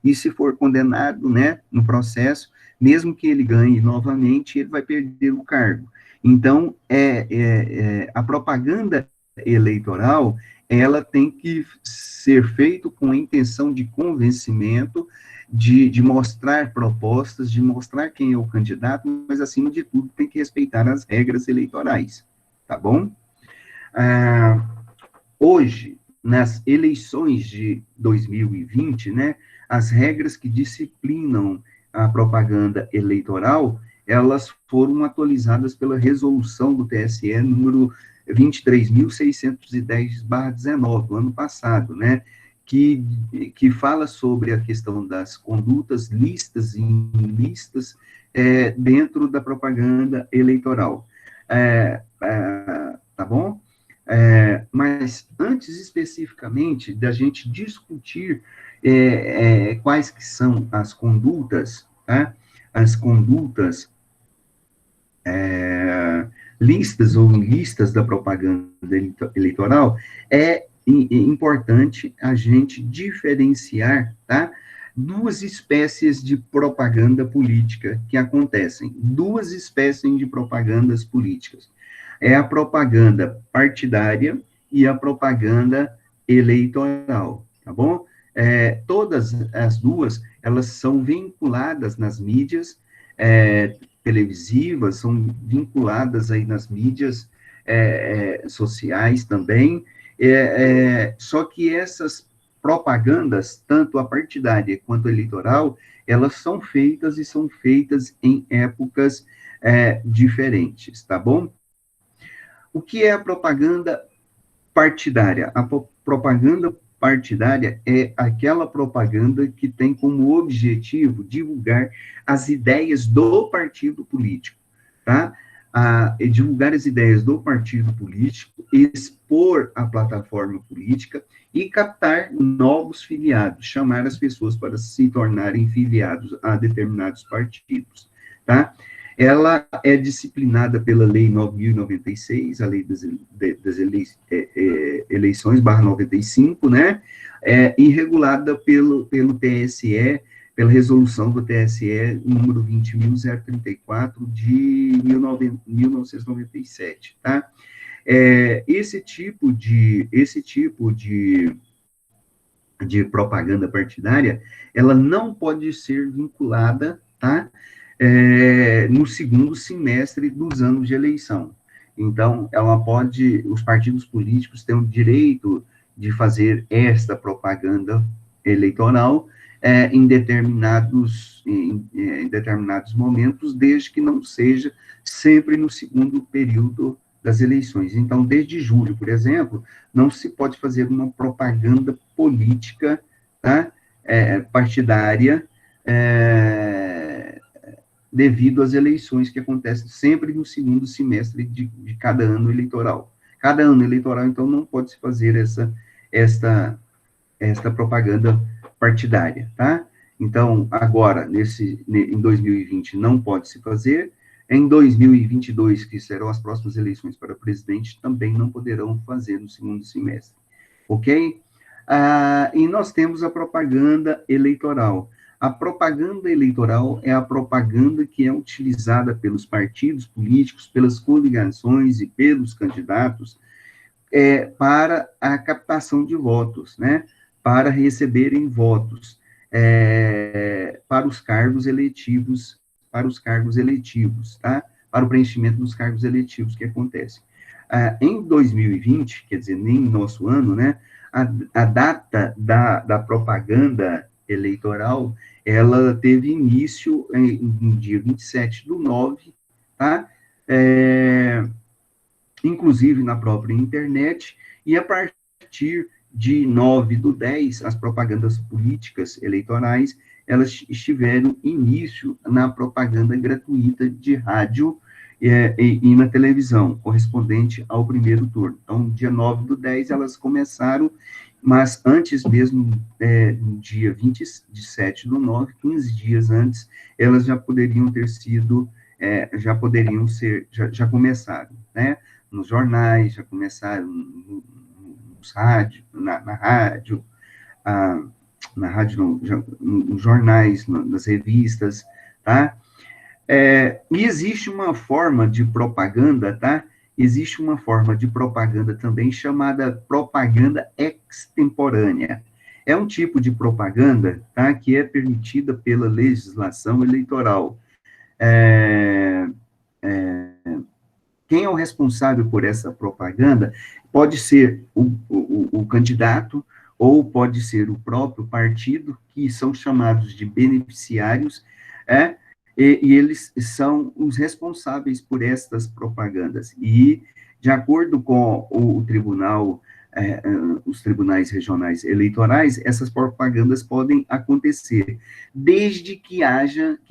E se for condenado, né, no processo, mesmo que ele ganhe novamente, ele vai perder o cargo. Então, a propaganda eleitoral, ela tem que ser feita com a intenção de convencimento, de mostrar propostas, de mostrar quem é o candidato, mas, acima de tudo, tem que respeitar as regras eleitorais, tá bom? Hoje, nas eleições de 2020, né, as regras que disciplinam a propaganda eleitoral, elas foram atualizadas pela resolução do TSE número 23.610/19, do ano passado, né, que fala sobre a questão das condutas listas e ilícitas dentro da propaganda eleitoral. Tá bom? Mas antes especificamente da gente discutir quais que são as condutas, tá? As condutas listas ou ilícitas da propaganda eleitoral, é importante a gente diferenciar, tá? Duas espécies de propaganda política que acontecem, duas espécies de propagandas políticas. É a propaganda partidária e a propaganda eleitoral, tá bom? Todas as duas, elas são vinculadas nas mídias televisivas, são vinculadas aí nas mídias sociais também, só que essas propagandas, tanto a partidária quanto a eleitoral, elas são feitas em épocas diferentes, tá bom? O que é a propaganda partidária? A propaganda partidária é aquela propaganda que tem como objetivo divulgar as ideias do partido político, tá? Divulgar as ideias do partido político, expor a plataforma política e captar novos filiados, chamar as pessoas para se tornarem filiados a determinados partidos, tá? Ela é disciplinada pela Lei 9.096, a Lei das Eleições, /95, né? E regulada pelo TSE, pela resolução do TSE, número 20.034, de 1997, tá? Esse tipo de propaganda partidária, ela não pode ser vinculada, tá? No segundo semestre dos anos de eleição. Então, os partidos políticos têm o direito de fazer esta propaganda eleitoral em determinados momentos, desde que não seja sempre no segundo período das eleições. Então, desde julho, por exemplo, não se pode fazer uma propaganda política, tá? Partidária, devido às eleições que acontecem sempre no segundo semestre de cada ano eleitoral. Cada ano eleitoral, então, não pode se fazer esta propaganda partidária, tá? Então, agora, em 2020, não pode se fazer. Em 2022, que serão as próximas eleições para presidente, também não poderão fazer no segundo semestre, ok? E nós temos a propaganda eleitoral. A propaganda eleitoral é a propaganda que é utilizada pelos partidos políticos, pelas coligações e pelos candidatos para a captação de votos, né? Para receberem votos para os cargos eletivos, tá? Para o preenchimento dos cargos eletivos que acontecem. Em 2020, quer dizer, nem no nosso ano, né? A data da propaganda eleitoral, ela teve início no dia 27/9, tá? Inclusive na própria internet, e a partir de 9/10, as propagandas políticas eleitorais, elas tiveram início na propaganda gratuita de rádio e na televisão, correspondente ao primeiro turno. Então, dia 9/10, elas começaram, mas antes mesmo, no dia 27/9, 15 dias antes, elas já poderiam ter sido, já poderiam ser, já começaram, né? Nos jornais, já começaram nos rádio, na rádio, na rádio, nos jornais, nas revistas, tá? E existe uma forma de propaganda, tá? Existe uma forma de propaganda também chamada propaganda extemporânea. É um tipo de propaganda, tá? Que é permitida pela legislação eleitoral. Quem é o responsável por essa propaganda pode ser o candidato ou pode ser o próprio partido, que são chamados de beneficiários, e eles são os responsáveis por estas propagandas. E, de acordo com o tribunal, os tribunais regionais eleitorais, essas propagandas podem acontecer, desde que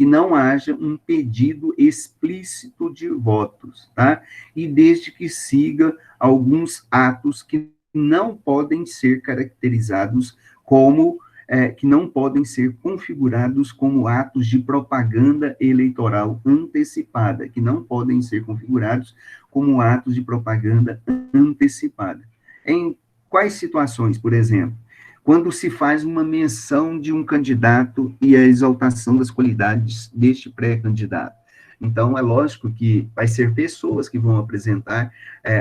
não haja um pedido explícito de votos, tá? E desde que siga alguns atos que não podem ser caracterizados como que não podem ser configurados como atos de propaganda eleitoral antecipada, que não podem ser configurados como atos de propaganda antecipada. Em quais situações, por exemplo? Quando se faz uma menção de um candidato e a exaltação das qualidades deste pré-candidato. Então, é lógico que vai ser pessoas que vão apresentar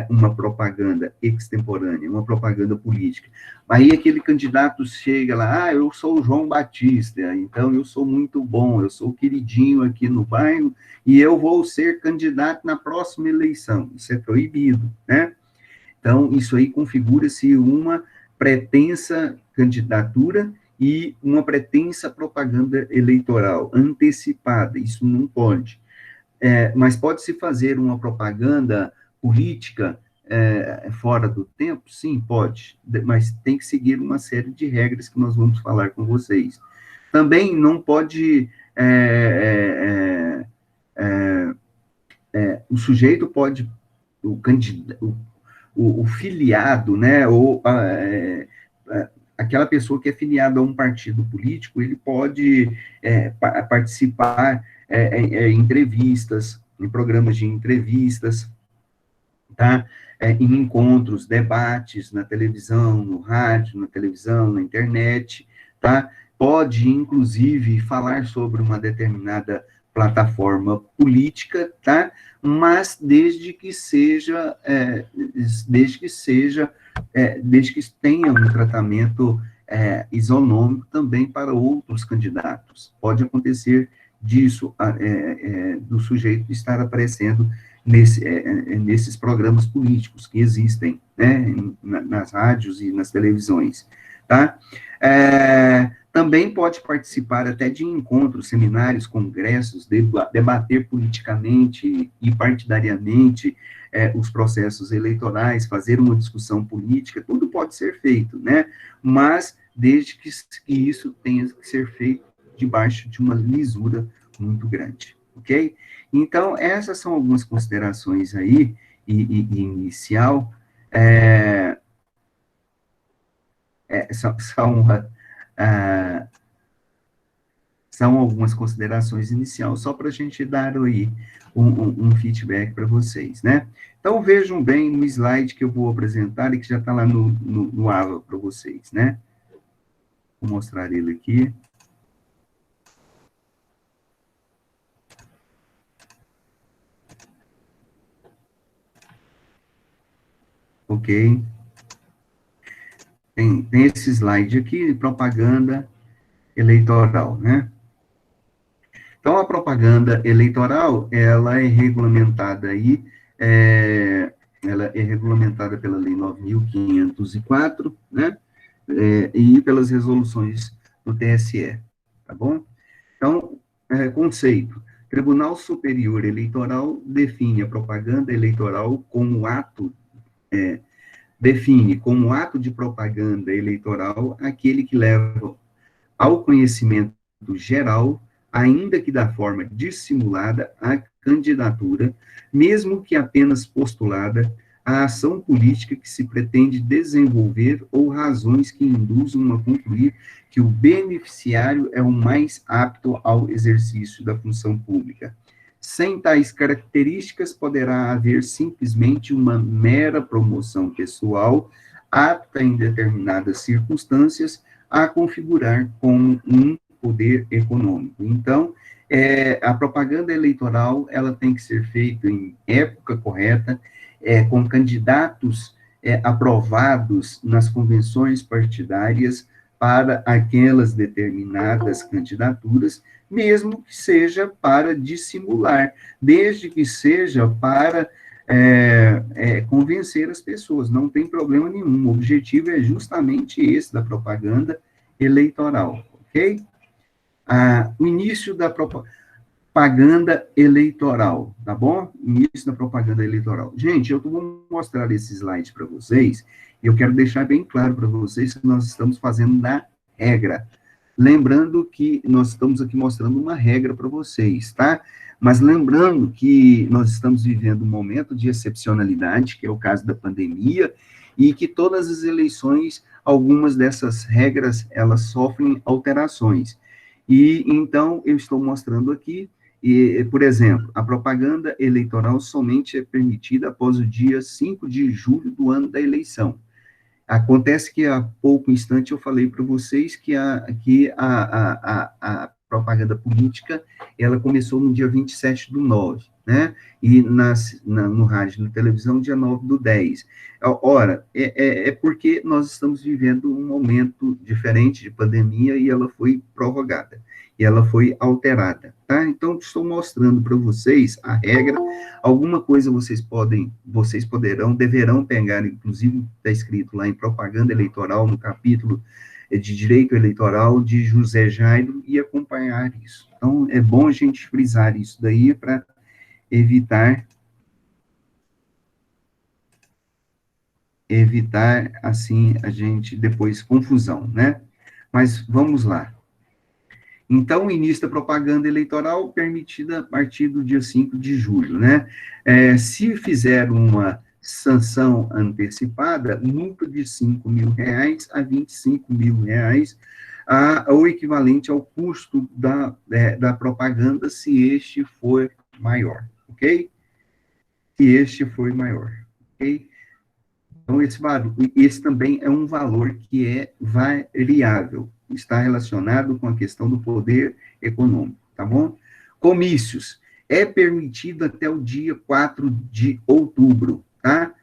uma propaganda extemporânea, uma propaganda política. Aí aquele candidato chega lá, eu sou o João Batista, então eu sou muito bom, eu sou queridinho aqui no bairro, e eu vou ser candidato na próxima eleição. Isso é proibido, né? Então, isso aí configura-se uma pretensa candidatura e uma pretensa propaganda eleitoral antecipada. Isso não pode. Mas pode-se fazer uma propaganda política fora do tempo? Sim, pode, mas tem que seguir uma série de regras que nós vamos falar com vocês. Também não pode, o sujeito pode, o candidato, o filiado, né, ou aquela pessoa que é filiada a um partido político, ele pode participar em entrevistas, em programas de entrevistas, tá? Em encontros, debates na televisão, no rádio, na televisão, na internet, tá? Pode, inclusive, falar sobre uma determinada plataforma política, tá? Mas desde que tenha um tratamento isonômico também para outros candidatos. Pode acontecer disso, do sujeito estar aparecendo nesses programas políticos que existem, né, nas rádios e nas televisões, tá? Também pode participar até de encontros, seminários, congressos, debater politicamente e partidariamente os processos eleitorais, fazer uma discussão política, tudo pode ser feito, né? Mas desde que isso tenha que ser feito debaixo de uma lisura muito grande, ok? Então, essas são algumas considerações aí, inicial, são algumas considerações iniciais, só para a gente dar aí um feedback para vocês, né? Então, vejam bem no slide que eu vou apresentar e que já está lá no AVA para vocês, né? Vou mostrar ele aqui. Ok? Tem esse slide aqui, propaganda eleitoral, né? Então, a propaganda eleitoral, ela é regulamentada aí, ela é regulamentada pela Lei 9.504, né? E pelas resoluções do TSE, tá bom? Então, conceito. Tribunal Superior Eleitoral define a propaganda eleitoral como ato, define como ato de propaganda eleitoral aquele que leva ao conhecimento geral ainda que da forma dissimulada, a candidatura, mesmo que apenas postulada, a ação política que se pretende desenvolver ou razões que induzam a concluir que o beneficiário é o mais apto ao exercício da função pública. Sem tais características, poderá haver simplesmente uma mera promoção pessoal, apta em determinadas circunstâncias a configurar como um poder econômico. Então, a propaganda eleitoral, ela tem que ser feita em época correta, com candidatos aprovados nas convenções partidárias para aquelas determinadas candidaturas, mesmo que seja para dissimular, desde que seja para convencer as pessoas, não tem problema nenhum. O objetivo é justamente esse da propaganda eleitoral, ok? O início da propaganda eleitoral, tá bom? Início da propaganda eleitoral. Gente, eu vou mostrar esse slide para vocês, e eu quero deixar bem claro para vocês que nós estamos fazendo na regra. Lembrando que nós estamos aqui mostrando uma regra para vocês, tá? Mas lembrando que nós estamos vivendo um momento de excepcionalidade, que é o caso da pandemia, e que todas as eleições, algumas dessas regras, elas sofrem alterações. E, então, eu estou mostrando aqui, por exemplo, a propaganda eleitoral somente é permitida após o dia 5 de julho do ano da eleição. Acontece que há pouco instante eu falei para vocês que a propaganda política, ela começou no dia 27/9, né? E no rádio e na televisão, dia 9/10. Ora, porque nós estamos vivendo um momento diferente de pandemia e ela foi prorrogada, e ela foi alterada, tá? Então, estou mostrando para vocês a regra, alguma coisa vocês deverão pegar, inclusive está escrito lá em propaganda eleitoral, no capítulo de direito eleitoral de José Jairo, e acompanhar isso. Então, é bom a gente frisar isso daí para evitar, assim, a gente depois confusão, né? Mas vamos lá. Então, o início da propaganda eleitoral permitida a partir do dia 5 de julho, né? Se fizer uma sanção antecipada, multa de R$ 5.000 a R$ 25.000, ou equivalente ao custo da propaganda, se este for maior, ok? Se este for maior, ok? Então, esse também é um valor que é variável, está relacionado com a questão do poder econômico, tá bom? Comícios. É permitido até o dia 4 de outubro, tá?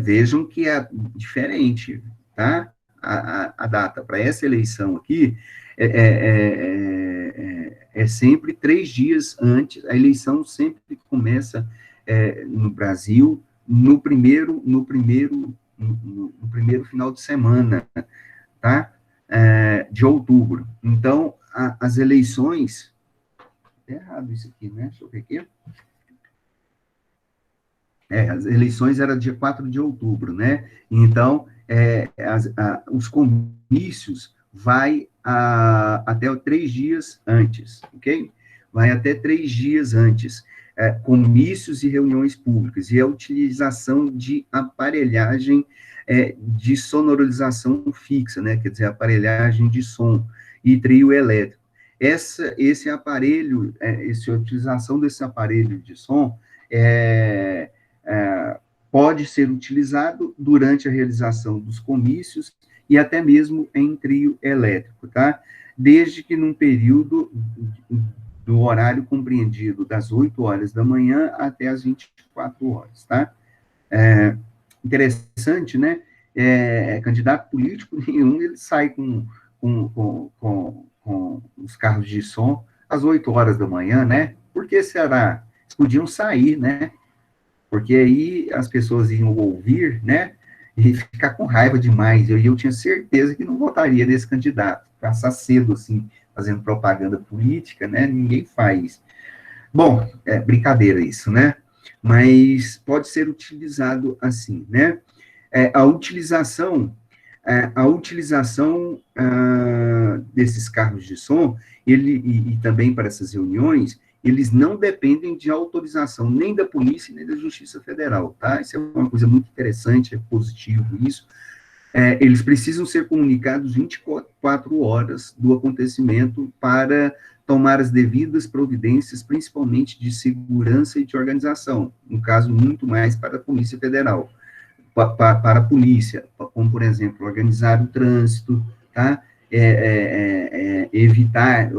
Vejam que é diferente, tá? A data para essa eleição aqui é sempre 3 dias antes. A eleição sempre começa no Brasil no primeiro final de semana, tá? De outubro. Então, as eleições... É errado isso aqui, né? Deixa eu ver aqui. As eleições eram dia 4 de outubro, né? Então, os comícios vai até 3 dias antes, ok? Vai até 3 dias antes. Comícios e reuniões públicas, e a utilização de aparelhagem de sonorização fixa, né? Quer dizer, aparelhagem de som e trio elétrico. Esse aparelho, a utilização desse aparelho de som pode ser utilizado durante a realização dos comícios e até mesmo em trio elétrico, tá? Desde que num período do horário compreendido das 8 horas da manhã até as 24 horas, tá? Interessante, né? Candidato político nenhum, ele sai com os carros de som às 8 horas da manhã, né? Por que será? Eles podiam sair, né? Porque aí as pessoas iam ouvir, né? E ficar com raiva demais. Eu tinha certeza que não votaria nesse candidato. Passar cedo, assim, fazendo propaganda política, né? Ninguém faz. Bom, brincadeira isso, né? Mas pode ser utilizado assim, né? A utilização A utilização desses carros de som, e também para essas reuniões, eles não dependem de autorização nem da polícia, nem da Justiça Federal, tá? Isso é uma coisa muito interessante, é positivo isso. Eles precisam ser comunicados 24 horas do acontecimento para tomar as devidas providências, principalmente de segurança e de organização, no caso, muito mais para a Polícia Federal, para a polícia, como, por exemplo, organizar o trânsito, tá? Evitar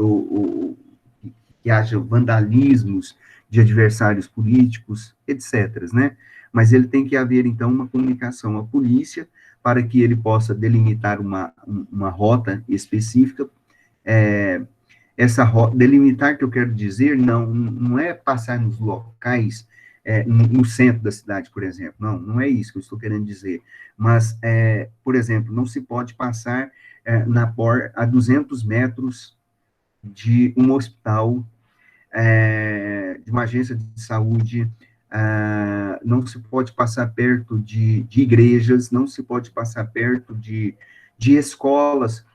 que haja vandalismos de adversários políticos, etc., né? Mas ele tem que haver, então, uma comunicação à polícia para que ele possa delimitar uma rota específica. Essa rota, delimitar, que eu quero dizer, não é passar nos locais, no centro da cidade, por exemplo, não é isso que eu estou querendo dizer, mas, por exemplo, não se pode passar a 200 metros de um hospital, de uma agência de saúde, não se pode passar perto de igrejas, não se pode passar perto de escolas,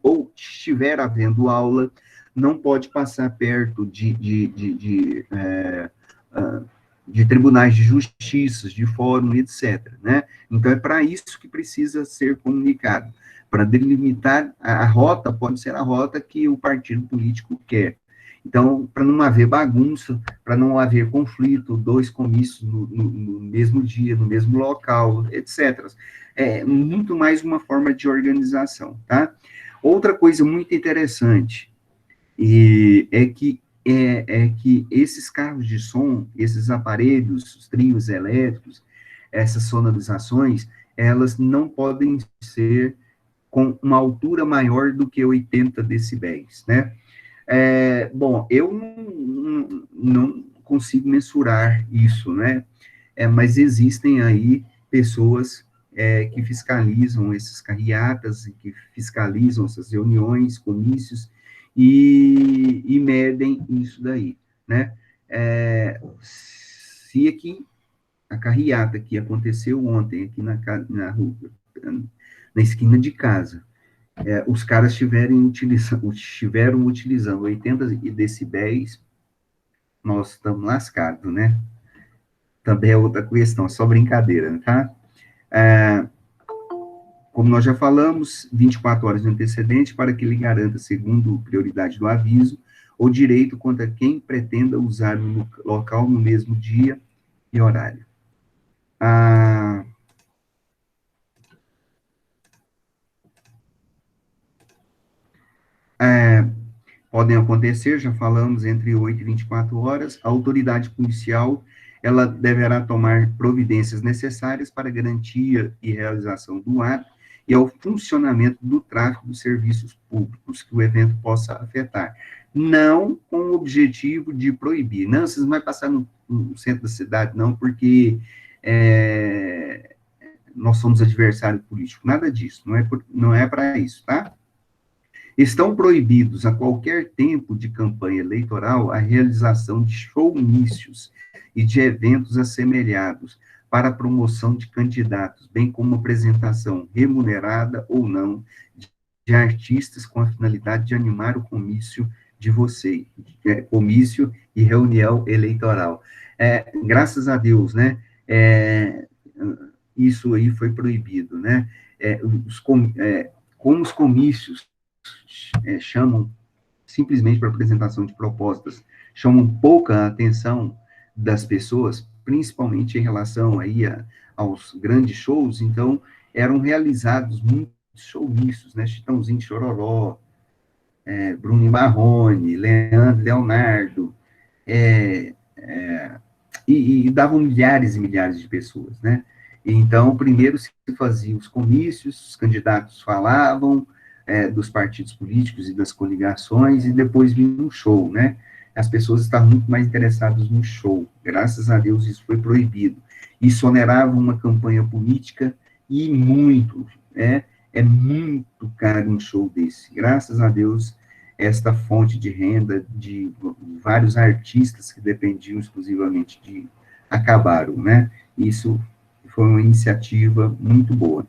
ou estiver havendo aula, não pode passar perto de tribunais de justiça, de fórum, etc., né? Então, é para isso que precisa ser comunicado. Para delimitar a rota, pode ser a rota que o partido político quer. Então, para não haver bagunça, para não haver conflito, 2 comícios no mesmo dia, no mesmo local, etc. É muito mais uma forma de organização, tá? Outra coisa muito interessante é que esses carros de som, esses aparelhos, os trios elétricos, essas sonorizações, elas não podem ser com uma altura maior do que 80 decibéis, né? Bom, eu não consigo mensurar isso, né? Mas existem aí pessoas que fiscalizam esses carreatas, que fiscalizam essas reuniões, comícios, e medem isso daí, né? Se aqui, a carreata que aconteceu ontem, aqui na rua, na esquina de casa, os caras estiveram utilizando 80 decibéis, nós estamos lascados, né? Também é outra questão, só brincadeira, tá? Como nós já falamos, 24 horas de antecedente para que ele garanta, segundo prioridade do aviso, o direito contra quem pretenda usar o local no mesmo dia e horário. Podem acontecer, já falamos, entre 8 e 24 horas, a autoridade policial, ela deverá tomar providências necessárias para a garantia e realização do ato e ao funcionamento do tráfego dos serviços públicos que o evento possa afetar. Não com o objetivo de proibir. Não, vocês não vão passar no centro da cidade, não, porque nós somos adversário político. Nada disso, não é para isso, tá? Estão proibidos a qualquer tempo de campanha eleitoral a realização de showmícios e de eventos assemelhados para a promoção de candidatos, bem como apresentação remunerada ou não de artistas com a finalidade de animar o comício de vocês, comício e reunião eleitoral. Graças a Deus, né, isso aí foi proibido, né, como os comícios chamam simplesmente para apresentação de propostas, chamam pouca atenção das pessoas, principalmente em relação aí aos grandes shows, então eram realizados muitos showmícios, né, Chitãozinho Chororó, Bruno e Marrone, Leonardo, e davam milhares e milhares de pessoas, né, então primeiro se faziam os comícios, os candidatos falavam, dos partidos políticos e das coligações, e depois vinha um show, né? As pessoas estavam muito mais interessadas no show. Graças a Deus isso foi proibido. Isso onerava uma campanha política e muito, é muito caro um show desse. Graças a Deus, esta fonte de renda de vários artistas que dependiam exclusivamente de acabaram, né? Isso foi uma iniciativa muito boa.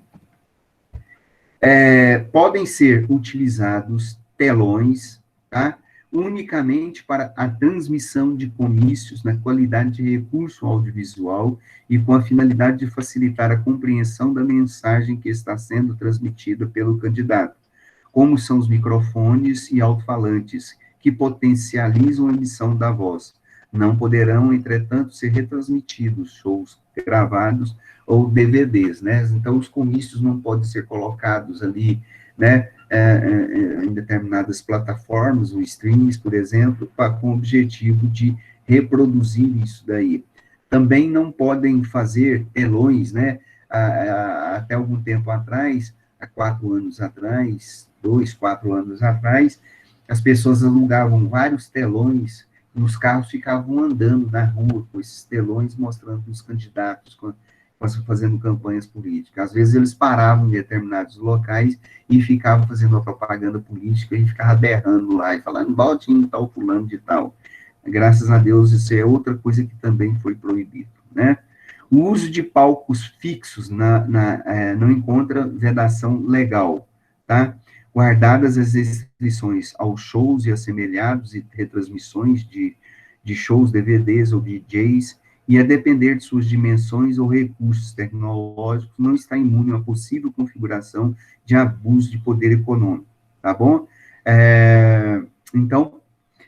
Podem ser utilizados telões, tá? Unicamente para a transmissão de comícios na qualidade de recurso audiovisual e com a finalidade de facilitar a compreensão da mensagem que está sendo transmitida pelo candidato, como são os microfones e alto-falantes, que potencializam a emissão da voz. Não poderão, entretanto, ser retransmitidos shows gravados ou DVDs, né? Então, os comícios não podem ser colocados ali, né, em determinadas plataformas, ou streams, por exemplo, com o objetivo de reproduzir isso daí. Também não podem fazer telões, né? Até algum tempo atrás, há 4 anos atrás, 4 anos atrás, as pessoas alugavam vários telões e os carros ficavam andando na rua com esses telões mostrando os candidatos, fazendo campanhas políticas. Às vezes eles paravam em determinados locais e ficavam fazendo a propaganda política e ficavam berrando lá e falando, vote em tal fulano de tal. Graças a Deus, isso é outra coisa que também foi proibido, né? O uso de palcos fixos não encontra vedação legal, tá? Guardadas as restrições aos shows e assemelhados e retransmissões de shows, DVDs ou DJs, e a depender de suas dimensões ou recursos tecnológicos, não está imune a possível configuração de abuso de poder econômico, tá bom? Então,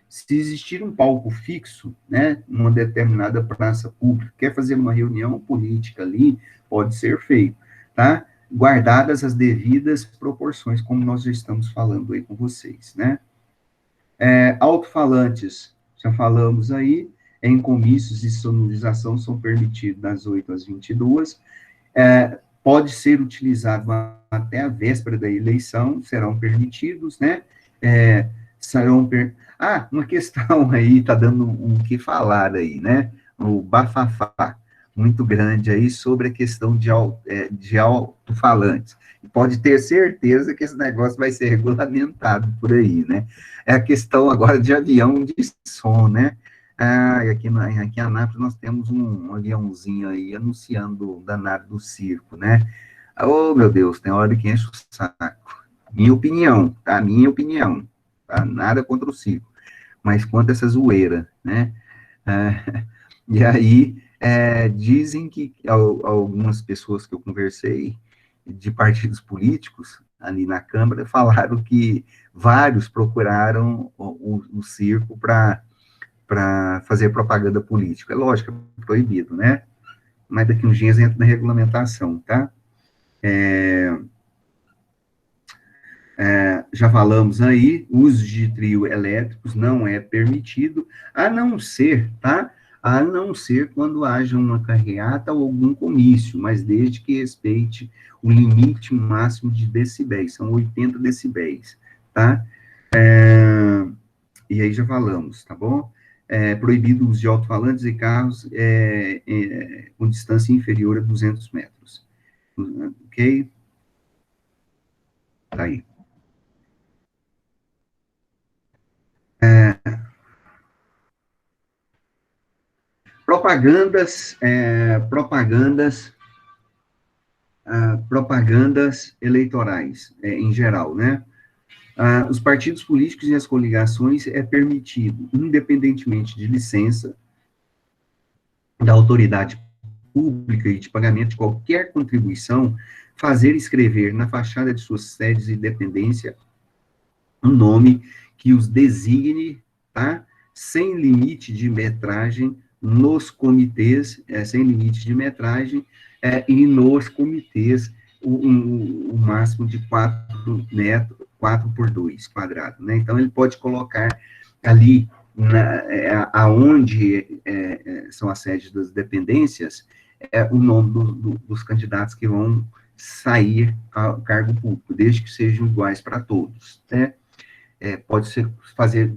se existir um palco fixo, né, numa determinada praça pública, quer fazer uma reunião política ali, pode ser feito, tá? Guardadas as devidas proporções, como nós já estamos falando aí com vocês, né? Alto-falantes, já falamos aí, em comícios e sonorização são permitidos das 8 às 22, pode ser utilizado até a véspera da eleição, serão permitidos, né? Uma questão aí, tá dando um que falar aí, né? O bafafá muito grande aí sobre a questão de alto-falantes. Pode ter certeza que esse negócio vai ser regulamentado por aí, né? É a questão agora de avião de som, né? Aqui em Anápolis nós temos um aviãozinho aí anunciando o danado do circo, né? Oh, meu Deus, tem hora que enche o saco. Minha opinião, tá? Minha opinião. Tá? Nada contra o circo, mas contra essa zoeira, né? E aí, dizem que algumas pessoas que eu conversei, de partidos políticos, ali na Câmara, falaram que vários procuraram o circo para fazer propaganda política. É lógico, é proibido, né? Mas daqui uns dias entra na regulamentação, tá? Já falamos aí, uso de trio elétricos não é permitido, a não ser, tá? A não ser quando haja uma carreata ou algum comício, mas desde que respeite o limite máximo de decibéis, são 80 decibéis, tá? E aí já falamos, tá bom? Proibido o uso de alto-falantes e carros com distância inferior a 200 metros. Ok? Tá aí. Propagandas eleitorais, em geral, né? Os partidos políticos e as coligações é permitido, independentemente de licença da autoridade pública e de pagamento de qualquer contribuição, fazer escrever na fachada de suas sedes e dependência um nome que os designe, tá? Sem limite de metragem nos comitês, sem limite de metragem, e nos comitês o máximo de 4 metros, 4 por 2 quadrados, né? Então, ele pode colocar ali, aonde são as sedes das dependências, o nome dos candidatos que vão sair ao cargo público, desde que sejam iguais para todos, né? Pode ser fazer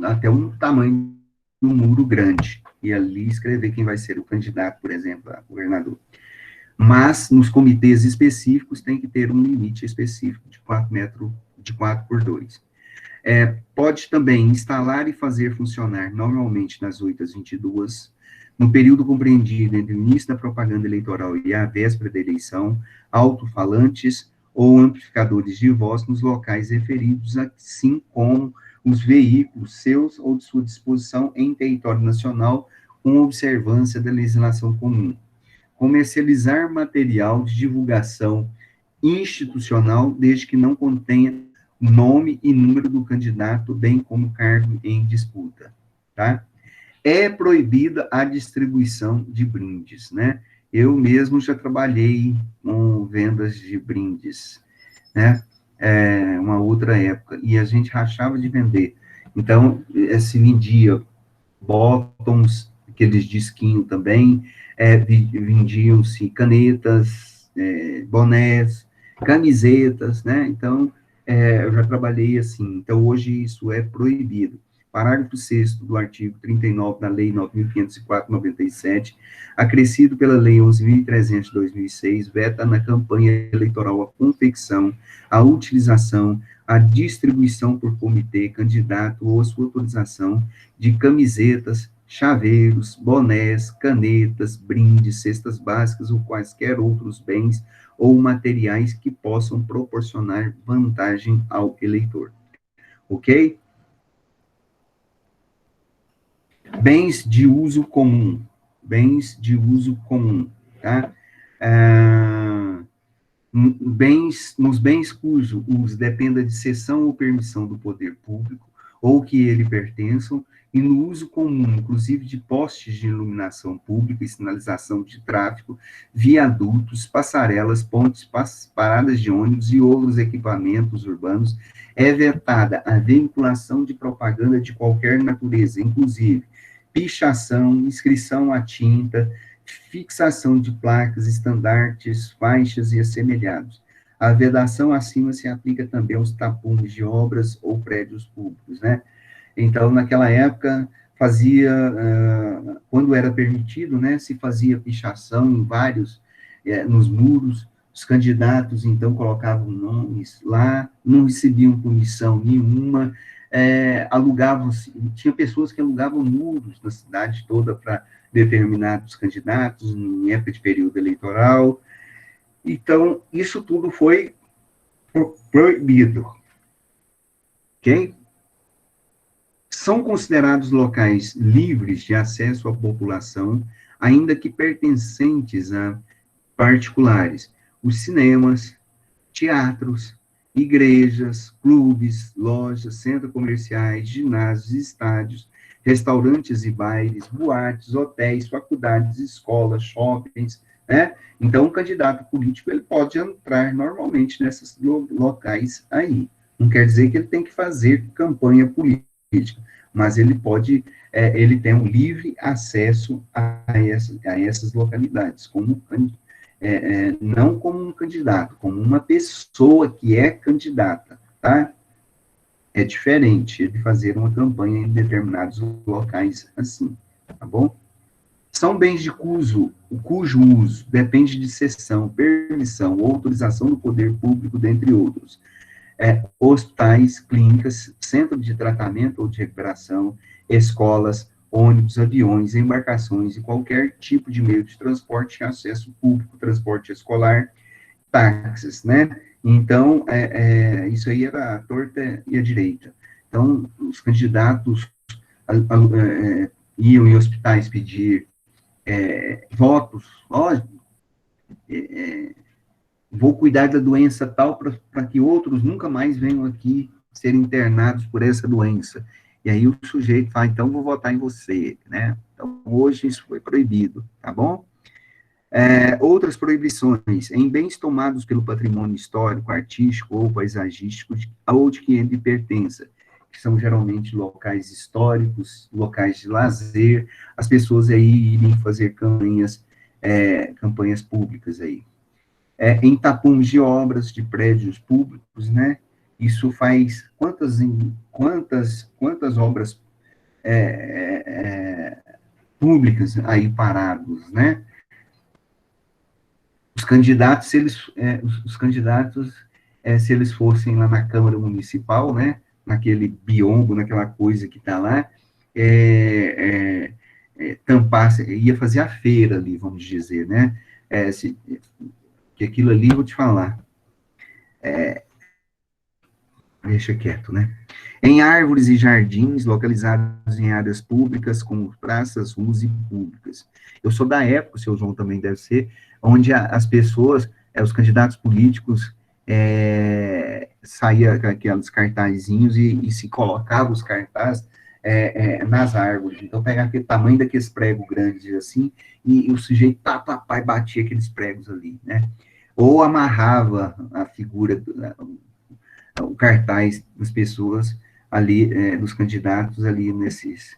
até um tamanho de um muro grande, e ali escrever quem vai ser o candidato, por exemplo, a governador. Mas, nos comitês específicos, tem que ter um limite específico de 4 metros, de 4 por 2. Pode também instalar e fazer funcionar normalmente nas 8 às 22, no período compreendido entre o início da propaganda eleitoral e a véspera da eleição, alto-falantes ou amplificadores de voz nos locais referidos, assim como os veículos seus ou de sua disposição em território nacional, com observância da legislação comum. Comercializar material de divulgação institucional, desde que não contenha nome e número do candidato, bem como cargo em disputa, tá? É proibida a distribuição de brindes, né? Eu mesmo já trabalhei com vendas de brindes, né? Uma outra época, e a gente rachava de vender. Então, se vendia bottoms, aqueles disquinhos também, vendiam-se canetas, bonés, camisetas, né? Então, eu já trabalhei assim. Então, hoje isso é proibido. Parágrafo 6º do artigo 39 da Lei 9.504/97, acrescido pela Lei 11.300 de 2006, veta na campanha eleitoral a confecção, a utilização, a distribuição por comitê, candidato ou sua autorização de camisetas, chaveiros, bonés, canetas, brindes, cestas básicas ou quaisquer outros bens ou materiais que possam proporcionar vantagem ao eleitor. Ok? Bens de uso comum. Bens de uso comum, tá? Nos bens cujo uso dependa de cessão ou permissão do poder público, ou que ele pertençam, e no uso comum, inclusive de postes de iluminação pública e sinalização de tráfego, viadutos, passarelas, pontes, paradas de ônibus e outros equipamentos urbanos, é vetada a vinculação de propaganda de qualquer natureza, inclusive pichação, inscrição à tinta, fixação de placas, estandartes, faixas e assemelhados. A vedação acima se aplica também aos tapumes de obras ou prédios públicos, né? Então, naquela época, quando era permitido, né, se fazia pichação em vários, nos muros, os candidatos, então, colocavam nomes lá, não recebiam punição nenhuma, alugavam, tinha pessoas que alugavam muros na cidade toda para determinados candidatos, em época de período eleitoral. Então, isso tudo foi proibido. Ok? São considerados locais livres de acesso à população, ainda que pertencentes a particulares, os cinemas, teatros, igrejas, clubes, lojas, centros comerciais, ginásios, estádios, restaurantes e bailes, boates, hotéis, faculdades, escolas, shoppings, né? Então, o candidato político, ele pode entrar normalmente nesses locais aí. Não quer dizer que ele tem que fazer campanha política, mas ele pode, ele tem um livre acesso a essas localidades, como não como um candidato, como uma pessoa que é candidata, tá? É diferente de fazer uma campanha em determinados locais assim, tá bom? São bens de cujo uso depende de cessão, permissão ou autorização do poder público, dentre outros. Hospitais, clínicas, centro de tratamento ou de recuperação, escolas, ônibus, aviões, embarcações e qualquer tipo de meio de transporte, acesso público, transporte escolar, táxis, né? Então, isso aí era a torta e a direita. Então, os candidatos iam em hospitais pedir votos, vou cuidar da doença tal para que outros nunca mais venham aqui ser internados por essa doença. E aí o sujeito fala, então vou votar em você, né? Então, hoje isso foi proibido, tá bom? Outras proibições, em bens tomados pelo patrimônio histórico, artístico ou paisagístico, ou de que ele pertença, que são geralmente locais históricos, locais de lazer, as pessoas aí irem fazer campanhas públicas aí. Em tapumes de obras, de prédios públicos, né? Isso faz quantas obras públicas aí parados, né? Os candidatos, se eles fossem lá na Câmara Municipal, né? Naquele biombo, naquela coisa que está lá, tampasse, ia fazer a feira ali, vamos dizer, né? Que aquilo ali, vou te falar, Deixa quieto, né? Em árvores e jardins localizados em áreas públicas, como praças, ruas e públicas. Eu sou da época, o seu João também deve ser, onde as pessoas, os candidatos políticos, saía com aqueles cartazinhos e se colocava os cartazes nas árvores. Então, pegava aquele tamanho daqueles pregos grandes assim, e o sujeito e batia aqueles pregos ali, né? Ou amarrava a figura, o cartaz das pessoas ali, dos candidatos ali nesses,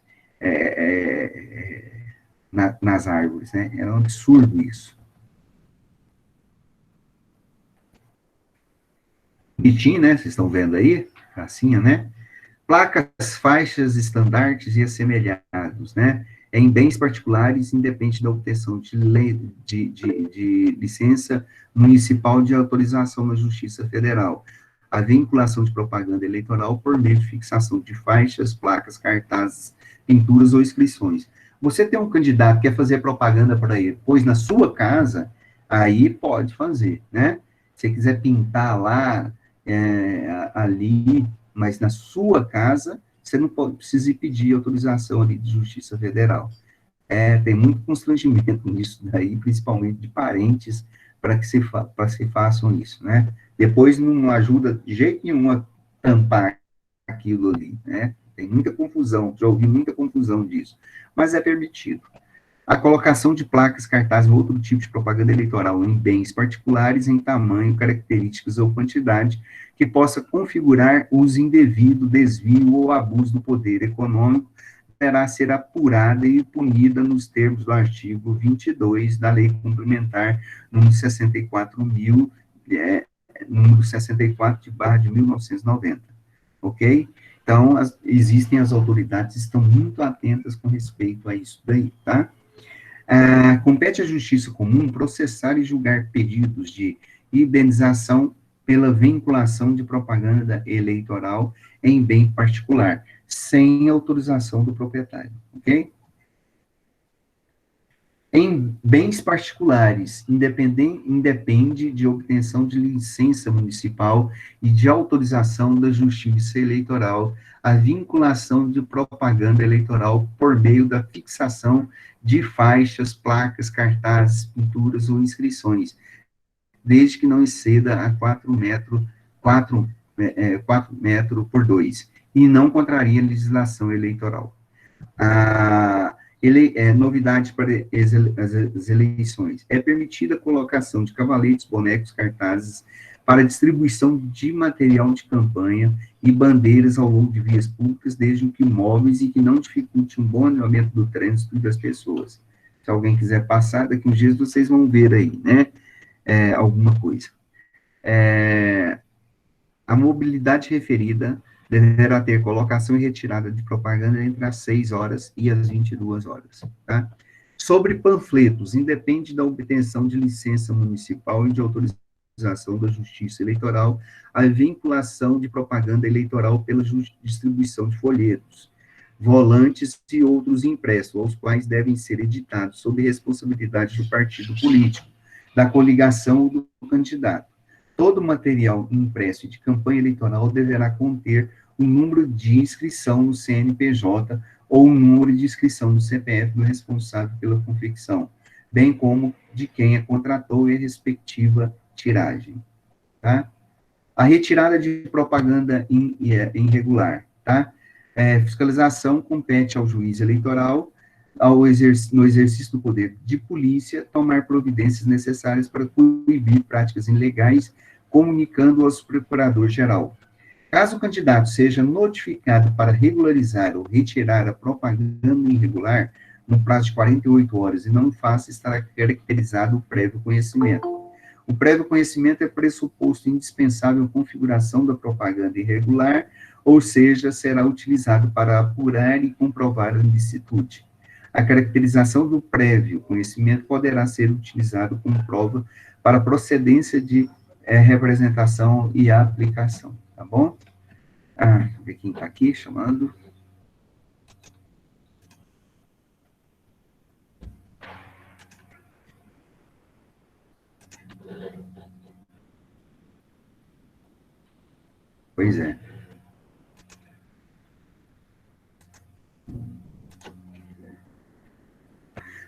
nas árvores, né? Era um absurdo isso. Bonitinho, né? Vocês estão vendo aí? Pracinha, né? Placas, faixas, estandartes e assemelhados, né? Em bens particulares, independe da obtenção de, lei, de licença municipal de autorização na Justiça Federal. A vinculação de propaganda eleitoral por meio de fixação de faixas, placas, cartazes, pinturas ou inscrições. Você tem um candidato que quer fazer propaganda para ele, pois na sua casa, aí pode fazer, né? Se você quiser pintar lá, ali, mas na sua casa, você não pode, precisa pedir autorização ali de Justiça Federal. Tem muito constrangimento nisso daí, principalmente de parentes, para que se façam isso, né? Depois não ajuda de jeito nenhum a tampar aquilo ali, né? Tem muita confusão, já ouvi muita confusão disso, mas é permitido. A colocação de placas, cartazes ou outro tipo de propaganda eleitoral em bens particulares em tamanho, características ou quantidade que possa configurar uso indevido, desvio ou abuso do poder econômico deverá ser apurada e punida nos termos do artigo 22 da Lei Complementar número 64.000, número 64 de 1990, ok? Então, existem as autoridades que estão muito atentas com respeito a isso daí, tá? Compete à Justiça Comum processar e julgar pedidos de indenização pela vinculação de propaganda eleitoral em bem particular, sem autorização do proprietário, ok? Em bens particulares, independe de obtenção de licença municipal e de autorização da Justiça Eleitoral a vinculação de propaganda eleitoral por meio da fixação de faixas, placas, cartazes, pinturas ou inscrições, desde que não exceda a 4 metros por 2, e não contraria a legislação eleitoral. Novidade para as eleições. É permitida a colocação de cavaletes, bonecos, cartazes para distribuição de material de campanha e bandeiras ao longo de vias públicas, desde que móveis e que não dificulte um bom andamento do trânsito das pessoas. Se alguém quiser passar, daqui uns dias vocês vão ver aí, né? Alguma coisa. A mobilidade referida deverá ter colocação e retirada de propaganda entre as 6 horas e as 22 horas, tá? Sobre panfletos, independe da obtenção de licença municipal e de autorização da Justiça Eleitoral, a vinculação de propaganda eleitoral pela distribuição de folhetos, volantes e outros impressos, aos quais devem ser editados sob responsabilidade do partido político, da coligação ou do candidato. Todo material impresso de campanha eleitoral deverá conter o número de inscrição no CNPJ ou o número de inscrição no CPF do responsável pela confecção, bem como de quem a contratou e a respectiva tiragem, tá? A retirada de propaganda irregular, tá? Fiscalização compete ao juiz eleitoral, no exercício do poder de polícia, tomar providências necessárias para coibir práticas ilegais, comunicando ao procurador-geral. Caso o candidato seja notificado para regularizar ou retirar a propaganda irregular no prazo de 48 horas e não faça, estará caracterizado o prévio conhecimento. O prévio conhecimento é pressuposto indispensável à configuração da propaganda irregular, ou seja, será utilizado para apurar e comprovar a ilicitude. A caracterização do prévio conhecimento poderá ser utilizado como prova para procedência de representação e aplicação, tá bom? Deixa eu ver quem está aqui chamando. Pois é.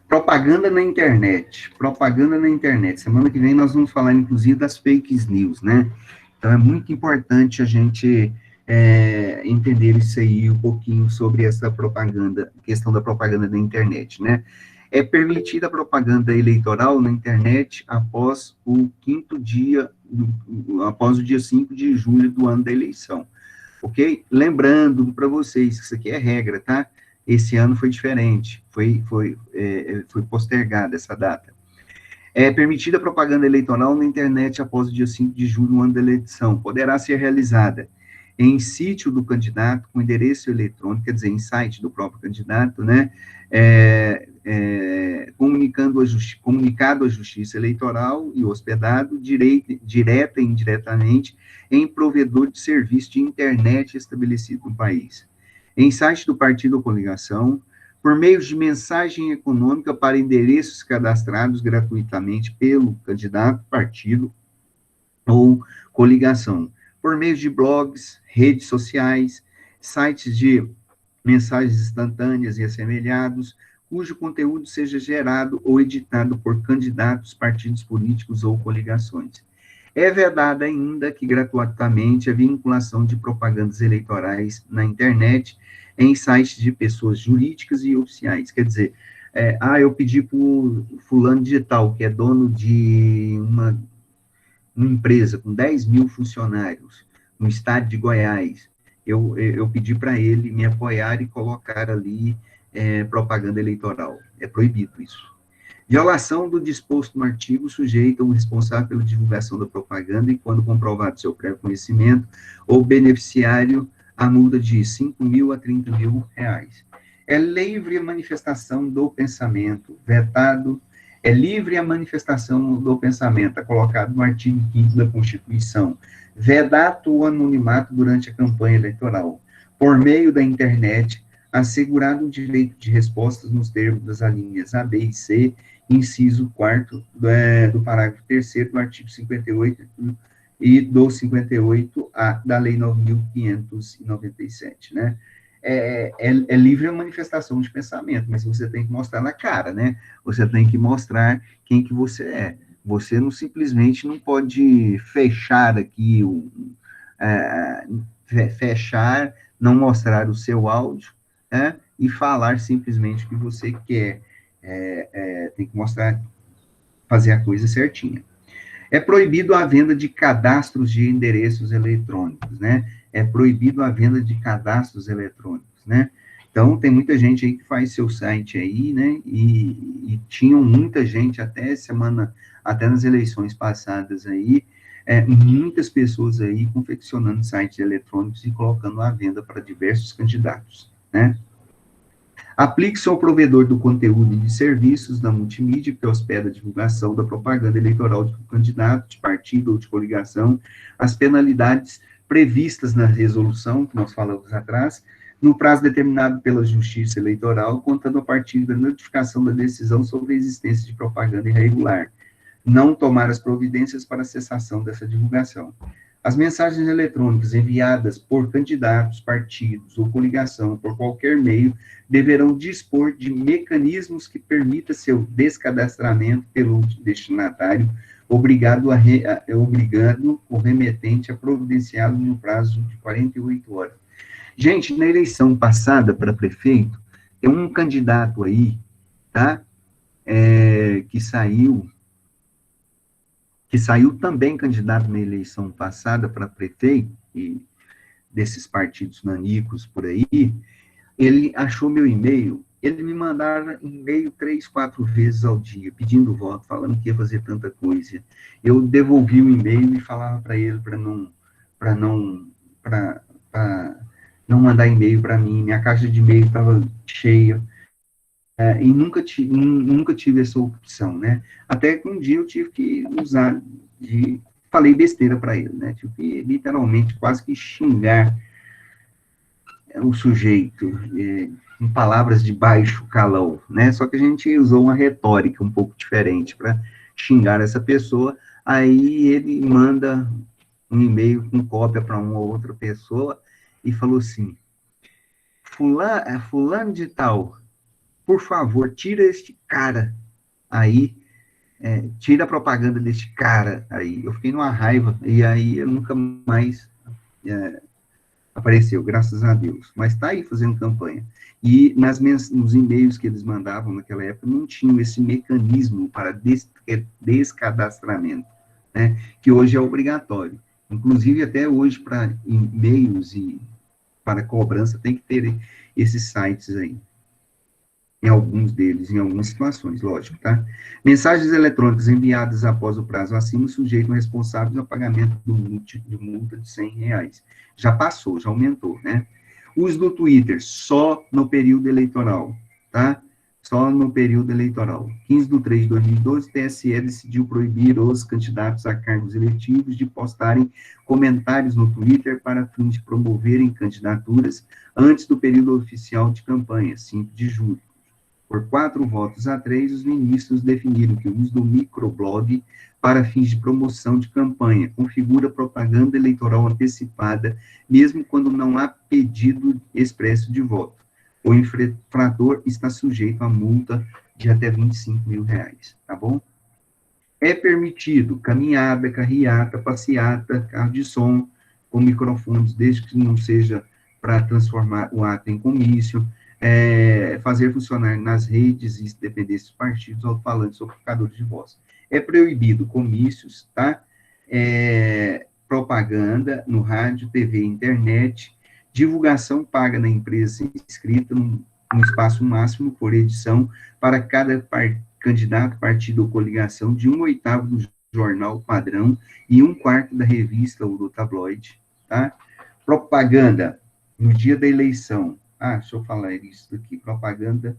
Propaganda na internet. Propaganda na internet. Semana que vem nós vamos falar, inclusive, das fake news, né? Então, é muito importante a gente entender isso aí um pouquinho sobre essa propaganda, questão da propaganda na internet, né? É permitida a propaganda eleitoral na internet após o após o dia 5 de julho do ano da eleição, ok? Lembrando para vocês que isso aqui é regra, tá? Esse ano foi diferente, foi postergada essa data. É permitida a propaganda eleitoral na internet após o dia 5 de julho, no ano da eleição. Poderá ser realizada em sítio do candidato, com endereço eletrônico, quer dizer, em site do próprio candidato, né? Comunicado à Justiça Eleitoral e hospedado direta e indiretamente em provedor de serviço de internet estabelecido no país. Em site do partido ou coligação, por meio de mensagem econômica para endereços cadastrados gratuitamente pelo candidato, partido ou coligação, por meio de blogs, redes sociais, sites de mensagens instantâneas e assemelhados, cujo conteúdo seja gerado ou editado por candidatos, partidos políticos ou coligações. É vedada ainda que gratuitamente a vinculação de propagandas eleitorais na internet em sites de pessoas jurídicas e oficiais. Quer dizer, eu pedi para o fulano digital, que é dono de uma empresa com 10 mil funcionários no estado de Goiás, eu pedi para ele me apoiar e colocar ali propaganda eleitoral. É proibido isso. Violação do disposto no artigo sujeita o responsável pela divulgação da propaganda e, quando comprovado seu prévio conhecimento, ou beneficiário a multa de 5 mil a 30 mil reais. É livre a manifestação do pensamento, vetado. É livre a manifestação do pensamento, está colocado no artigo 5º da Constituição. Vedado o anonimato durante a campanha eleitoral. Por meio da internet, assegurado o direito de respostas nos termos das alíneas A, B e C, inciso 4º do parágrafo 3º do artigo 58 e do 58A da Lei 9.597, né? É livre a manifestação de pensamento, mas você tem que mostrar na cara, né? Você tem que mostrar quem que você é. Você não simplesmente não pode fechar aqui, fechar, não mostrar o seu áudio, né? E falar simplesmente o que você quer. Tem que mostrar, fazer a coisa certinha. É proibido a venda de cadastros de endereços eletrônicos, né? É proibido a venda de cadastros eletrônicos, né? Então, tem muita gente aí que faz seu site aí, né? E tinham muita gente até nas eleições passadas aí, muitas pessoas aí confeccionando sites eletrônicos e colocando à venda para diversos candidatos, né? Aplique-se ao provedor do conteúdo e de serviços da multimídia que hospeda a divulgação da propaganda eleitoral do candidato, de partido ou de coligação, as penalidades previstas na resolução, que nós falamos atrás, no prazo determinado pela Justiça Eleitoral, contando a partir da notificação da decisão sobre a existência de propaganda irregular. Não tomar as providências para a cessação dessa divulgação. As mensagens eletrônicas enviadas por candidatos, partidos ou coligação por qualquer meio deverão dispor de mecanismos que permitam seu descadastramento pelo destinatário, obrigando o remetente a providenciá-lo no prazo de 48 horas. Gente, na eleição passada para prefeito, tem um candidato aí, tá? Que saiu também candidato na eleição passada para prefeito, e desses partidos nanicos por aí, ele achou meu e-mail, ele me mandava e-mail 3, 4 vezes ao dia, pedindo voto, falando que ia fazer tanta coisa. Eu devolvi o e-mail e falava para ele para não mandar e-mail para mim, minha caixa de e-mail estava cheia, e nunca tive essa opção, né? Até que um dia eu tive que usar, falei besteira para ele, né? Tive que, literalmente, quase que xingar o sujeito, em palavras de baixo calão, né? Só que a gente usou uma retórica um pouco diferente para xingar essa pessoa, aí ele manda um e-mail com cópia para uma ou outra pessoa e falou assim: fulano de tal, por favor, tira este cara aí, tira a propaganda deste cara aí. Eu fiquei numa raiva, e aí eu nunca mais apareceu, graças a Deus. Mas está aí fazendo campanha. E nos e-mails que eles mandavam naquela época, não tinham esse mecanismo para descadastramento, né, que hoje é obrigatório. Inclusive, até hoje, para e-mails e para cobrança, tem que ter esses sites aí. Em alguns deles, em algumas situações, lógico, tá? Mensagens eletrônicas enviadas após o prazo acima sujeitam responsáveis ao pagamento de multa de R$ 100. Já passou, já aumentou, né? Uso do Twitter só no período eleitoral, tá? Só no período eleitoral. 15/3/2012, o TSE decidiu proibir os candidatos a cargos eletivos de postarem comentários no Twitter para fins de promoverem candidaturas antes do período oficial de campanha, 5 de julho. Por 4 votos a 3, os ministros definiram que o uso do microblog para fins de promoção de campanha configura propaganda eleitoral antecipada, mesmo quando não há pedido expresso de voto. O infrator está sujeito a multa de até R$ 25.000, tá bom? É permitido caminhada, carreata, passeata, carro de som, com microfones, desde que não seja para transformar o ato em comício, fazer funcionar nas redes e dependências dos partidos alto-falantes ou tocadores de voz. É proibido comícios, tá? Propaganda no rádio, TV, internet, divulgação paga na empresa inscrita num espaço máximo por edição para cada candidato, partido ou coligação de 1/8 do jornal padrão e 1/4 da revista ou do tabloide, tá? Propaganda no dia da eleição. Deixa eu falar isso aqui. Propaganda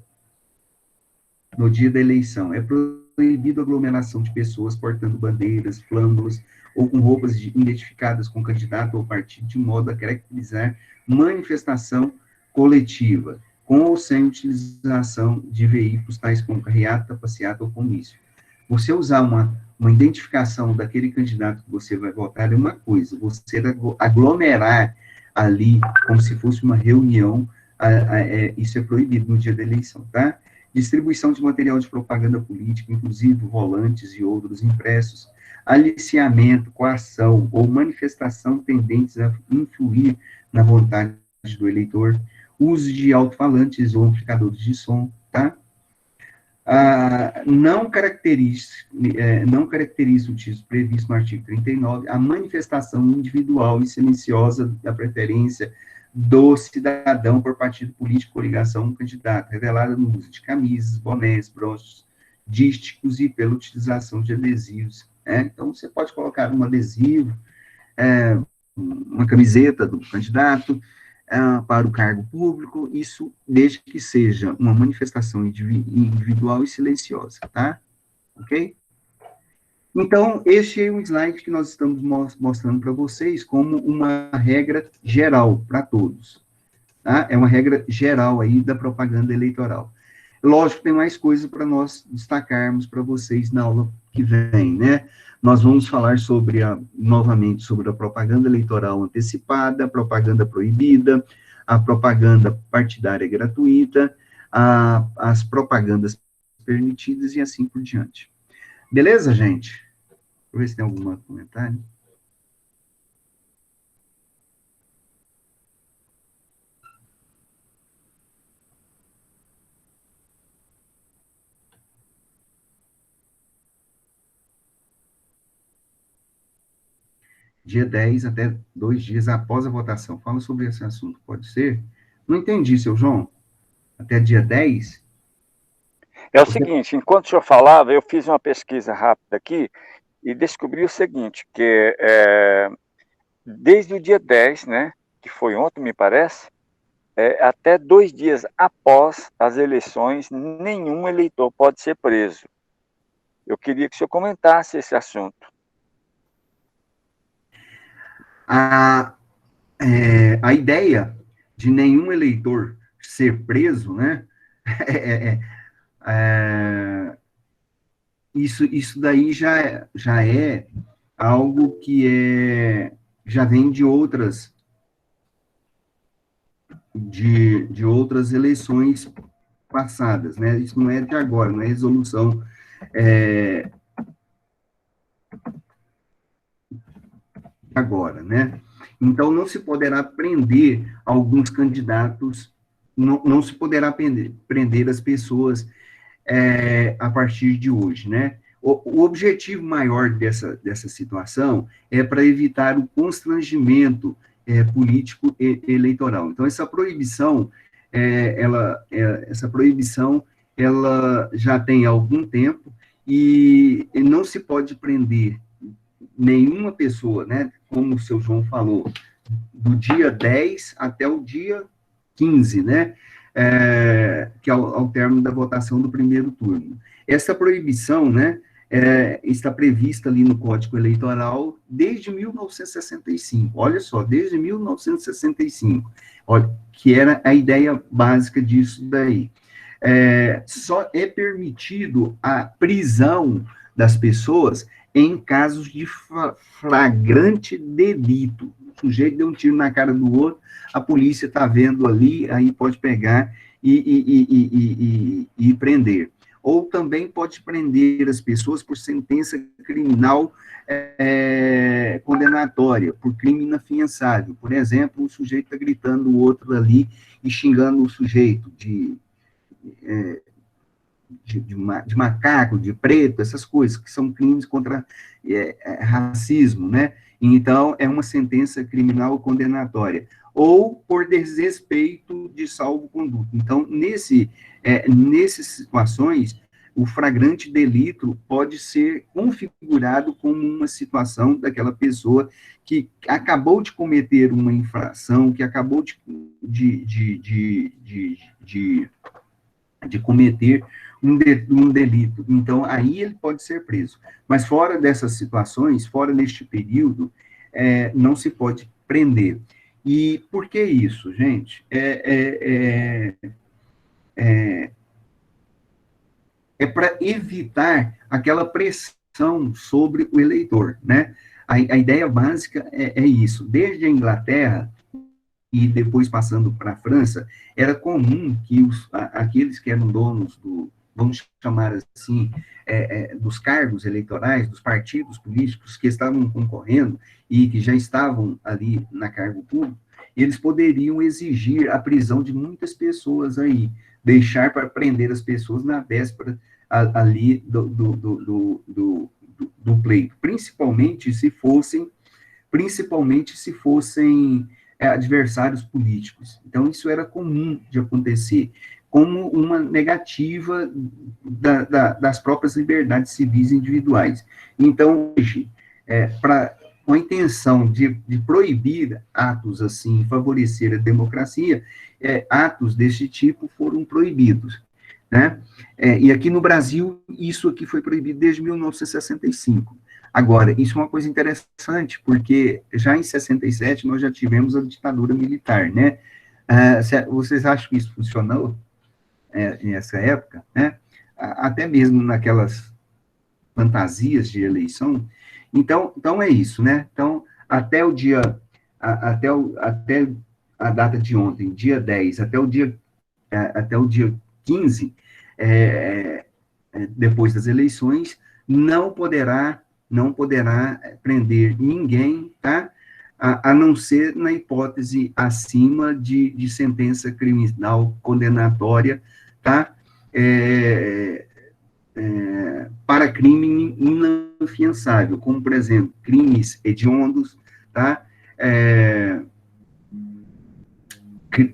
no dia da eleição. É proibido a aglomeração de pessoas portando bandeiras, flâmulas ou com roupas identificadas com candidato ou partido, de modo a caracterizar manifestação coletiva, com ou sem utilização de veículos tais como carreata, passeata ou comício. Você usar uma identificação daquele candidato que você vai votar é uma coisa, você aglomerar ali como se fosse uma reunião, isso é proibido no dia da eleição, tá? Distribuição de material de propaganda política, inclusive volantes e outros impressos, aliciamento, coação ou manifestação tendentes a influir na vontade do eleitor, uso de alto-falantes ou amplificadores de som, tá? Não caracteriza o título previsto no artigo 39 a manifestação individual e silenciosa da preferência do cidadão por partido político, coligação, um candidato, revelada no uso de camisas, bonés, broches, dísticos e pela utilização de adesivos. Então, você pode colocar um adesivo, uma camiseta do candidato, para o cargo público, isso desde que seja uma manifestação individual e silenciosa, tá? Ok? Então, este é um slide que nós estamos mostrando para vocês como uma regra geral para todos, tá? É uma regra geral aí da propaganda eleitoral. Lógico que tem mais coisas para nós destacarmos para vocês na aula que vem, né? Nós vamos falar novamente sobre a propaganda eleitoral antecipada, a propaganda proibida, a propaganda partidária gratuita, as propagandas permitidas e assim por diante. Beleza, gente? Deixa eu ver se tem algum comentário. Dia 10 até 2 dias após a votação. Fala sobre esse assunto, pode ser? Não entendi, seu João. Até dia 10? É o seguinte, enquanto o senhor falava, eu fiz uma pesquisa rápida aqui e descobri o seguinte, que desde o dia 10, né, que foi ontem, me parece, até 2 dias após as eleições, nenhum eleitor pode ser preso. Eu queria que o senhor comentasse esse assunto. A ideia de nenhum eleitor ser preso, né, isso daí já é algo que já vem de outras eleições passadas, né? Isso não é de agora, não é resolução é, agora, né? Então, não se poderá prender alguns candidatos, não se poderá prender as pessoas a partir de hoje, né? O objetivo maior dessa situação é para evitar o constrangimento político e eleitoral. Então, essa proibição, essa proibição, ela já tem algum tempo e não se pode prender nenhuma pessoa, né? Como o seu João falou, do dia 10 até o dia 15, né? Que é ao término da votação do primeiro turno. Essa proibição, né, está prevista ali no Código Eleitoral desde 1965. Olha só, desde 1965, olha, que era a ideia básica disso daí. Só é permitido a prisão das pessoas em casos de flagrante delito. O sujeito deu um tiro na cara do outro, a polícia está vendo ali, aí pode pegar e prender. Ou também pode prender as pessoas por sentença criminal condenatória, por crime inafiançável. Por exemplo, um sujeito está gritando o outro ali e xingando o sujeito de macaco, de preto, essas coisas, que são crimes contra racismo, né? Então, é uma sentença criminal condenatória. Ou por desrespeito de salvo-conduto. Então, nessas situações, o flagrante delito pode ser configurado como uma situação daquela pessoa que acabou de cometer uma infração, que acabou de cometer um delito. Então, aí ele pode ser preso. Mas fora dessas situações, fora deste período, não se pode prender. E por que isso, gente? Para evitar aquela pressão sobre o eleitor, né? A ideia básica é isso. Desde a Inglaterra, e depois passando para a França, era comum que aqueles que eram donos vamos chamar assim, dos cargos eleitorais, dos partidos políticos que estavam concorrendo e que já estavam ali na cargo público, eles poderiam exigir a prisão de muitas pessoas aí, deixar para prender as pessoas na véspera ali do pleito, principalmente se fossem adversários políticos. Então, isso era comum de acontecer, como uma negativa das próprias liberdades civis individuais. Então, hoje, com a intenção de proibir atos assim, favorecer a democracia, atos desse tipo foram proibidos, né? E aqui no Brasil, isso aqui foi proibido desde 1965. Agora, isso é uma coisa interessante, porque já em 67 nós já tivemos a ditadura militar, né? Vocês acham que isso funcionou nessa época, né? Até mesmo naquelas fantasias de eleição. Então é isso, né? Então, até a data de ontem, dia 10, até o dia 15, depois das eleições, não poderá prender ninguém, tá? A não ser na hipótese acima de sentença criminal condenatória, tá? Para crime inafiançável, como, por exemplo, crimes hediondos, tá?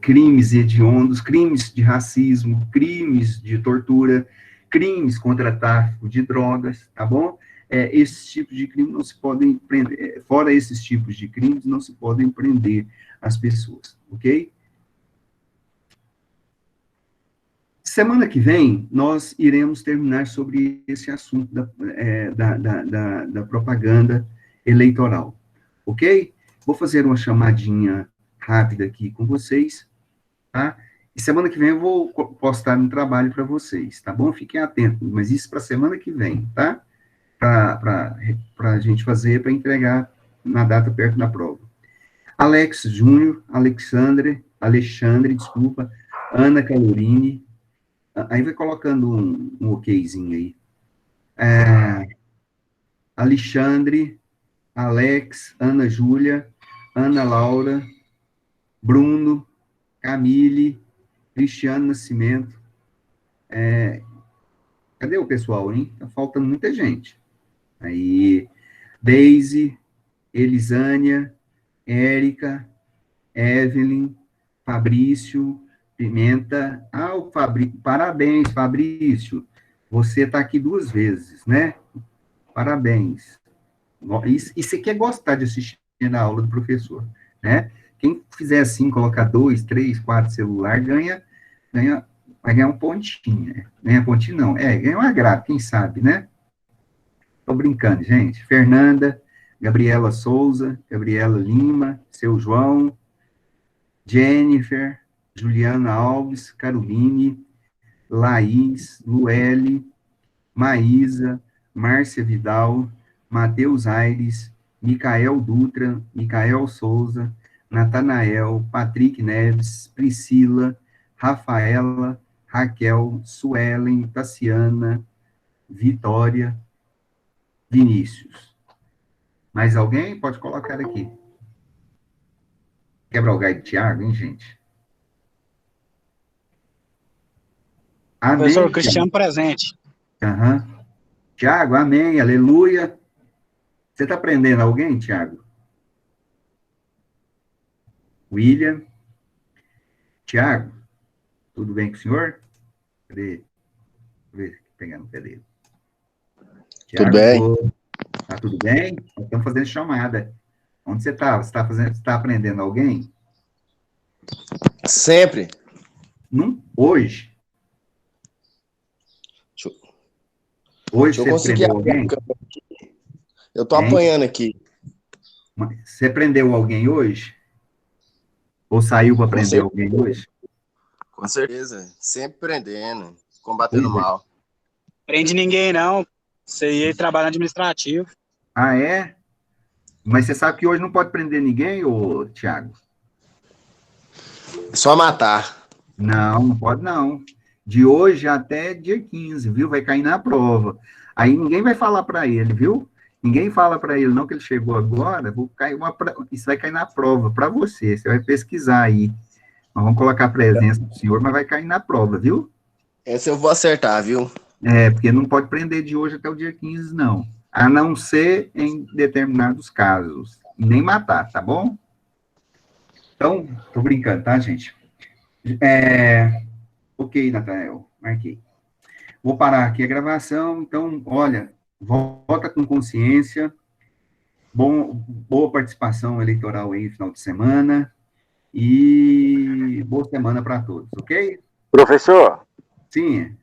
Crimes hediondos, crimes de racismo, crimes de tortura, crimes contra tráfico de drogas, tá bom? Esses tipos de crimes não se podem prender, fora esses tipos de crimes, não se podem prender as pessoas, ok? Semana que vem, nós iremos terminar sobre esse assunto da propaganda eleitoral, ok? Vou fazer uma chamadinha rápida aqui com vocês, tá? E semana que vem eu vou postar um trabalho para vocês, tá bom? Fiquem atentos, mas isso para semana que vem, tá? Para a gente fazer, para entregar na data perto da prova. Alex Júnior, Alexandre, desculpa, Ana Calorini, aí vai colocando um okzinho aí. Alexandre, Alex, Ana Júlia, Ana Laura, Bruno, Camille, Cristiano Nascimento. Cadê o pessoal, hein? Tá faltando muita gente. Aí, Deise, Elisânia, Érica, Evelyn, Fabrício, Pimenta. Parabéns, Fabrício. Você está aqui 2 vezes, né? Parabéns. E você quer gostar de assistir na aula do professor, né? Quem fizer assim, colocar 2, 3, 4 celular, vai ganhar um pontinho, né? Ganha pontinho não, ganha um agrado, quem sabe, né? Tô brincando, gente. Fernanda, Gabriela Souza, Gabriela Lima, Seu João, Jennifer, Juliana Alves, Caroline, Laís, Luele, Maísa, Márcia Vidal, Matheus Aires, Micael Dutra, Micael Souza, Natanael, Patrick Neves, Priscila, Rafaela, Raquel, Suelen, Tassiana, Vitória, Vinícius. Mais alguém? Pode colocar aqui. Quebra o galho do Tiago, hein, gente? Amém. Professor Cristiano presente. Uhum. Tiago, amém, aleluia. Você está aprendendo alguém, Tiago? William? Tiago, tudo bem com o senhor? Cadê? Deixa eu ver, pegando o dele. Tudo bem? Tá tudo bem? Nós estamos fazendo chamada. Onde você está? Você está aprendendo alguém? Sempre. Hoje? Hoje você prendeu alguém? Eu estou apanhando aqui. Você prendeu alguém hoje? Ou saiu para prender alguém hoje? Com certeza. Sempre prendendo, combatendo mal. Prende ninguém, não. Você ia trabalhar administrativo. Ah, é? Mas você sabe que hoje não pode prender ninguém, ô Tiago? Só matar. Não pode não. De hoje até dia 15, viu? Vai cair na prova. Aí ninguém vai falar para ele, viu? Ninguém fala para ele não que ele chegou agora, isso vai cair na prova para você. Você vai pesquisar aí. Nós vamos colocar a presença do senhor, mas vai cair na prova, viu? Essa eu vou acertar, viu? Porque não pode prender de hoje até o dia 15, não. A não ser em determinados casos. E nem matar, tá bom? Então, tô brincando, tá, gente? Ok, Natanael, marquei. Vou parar aqui a gravação. Então, olha, vota com consciência. Boa participação eleitoral aí no final de semana. E boa semana para todos, ok? Professor? Sim.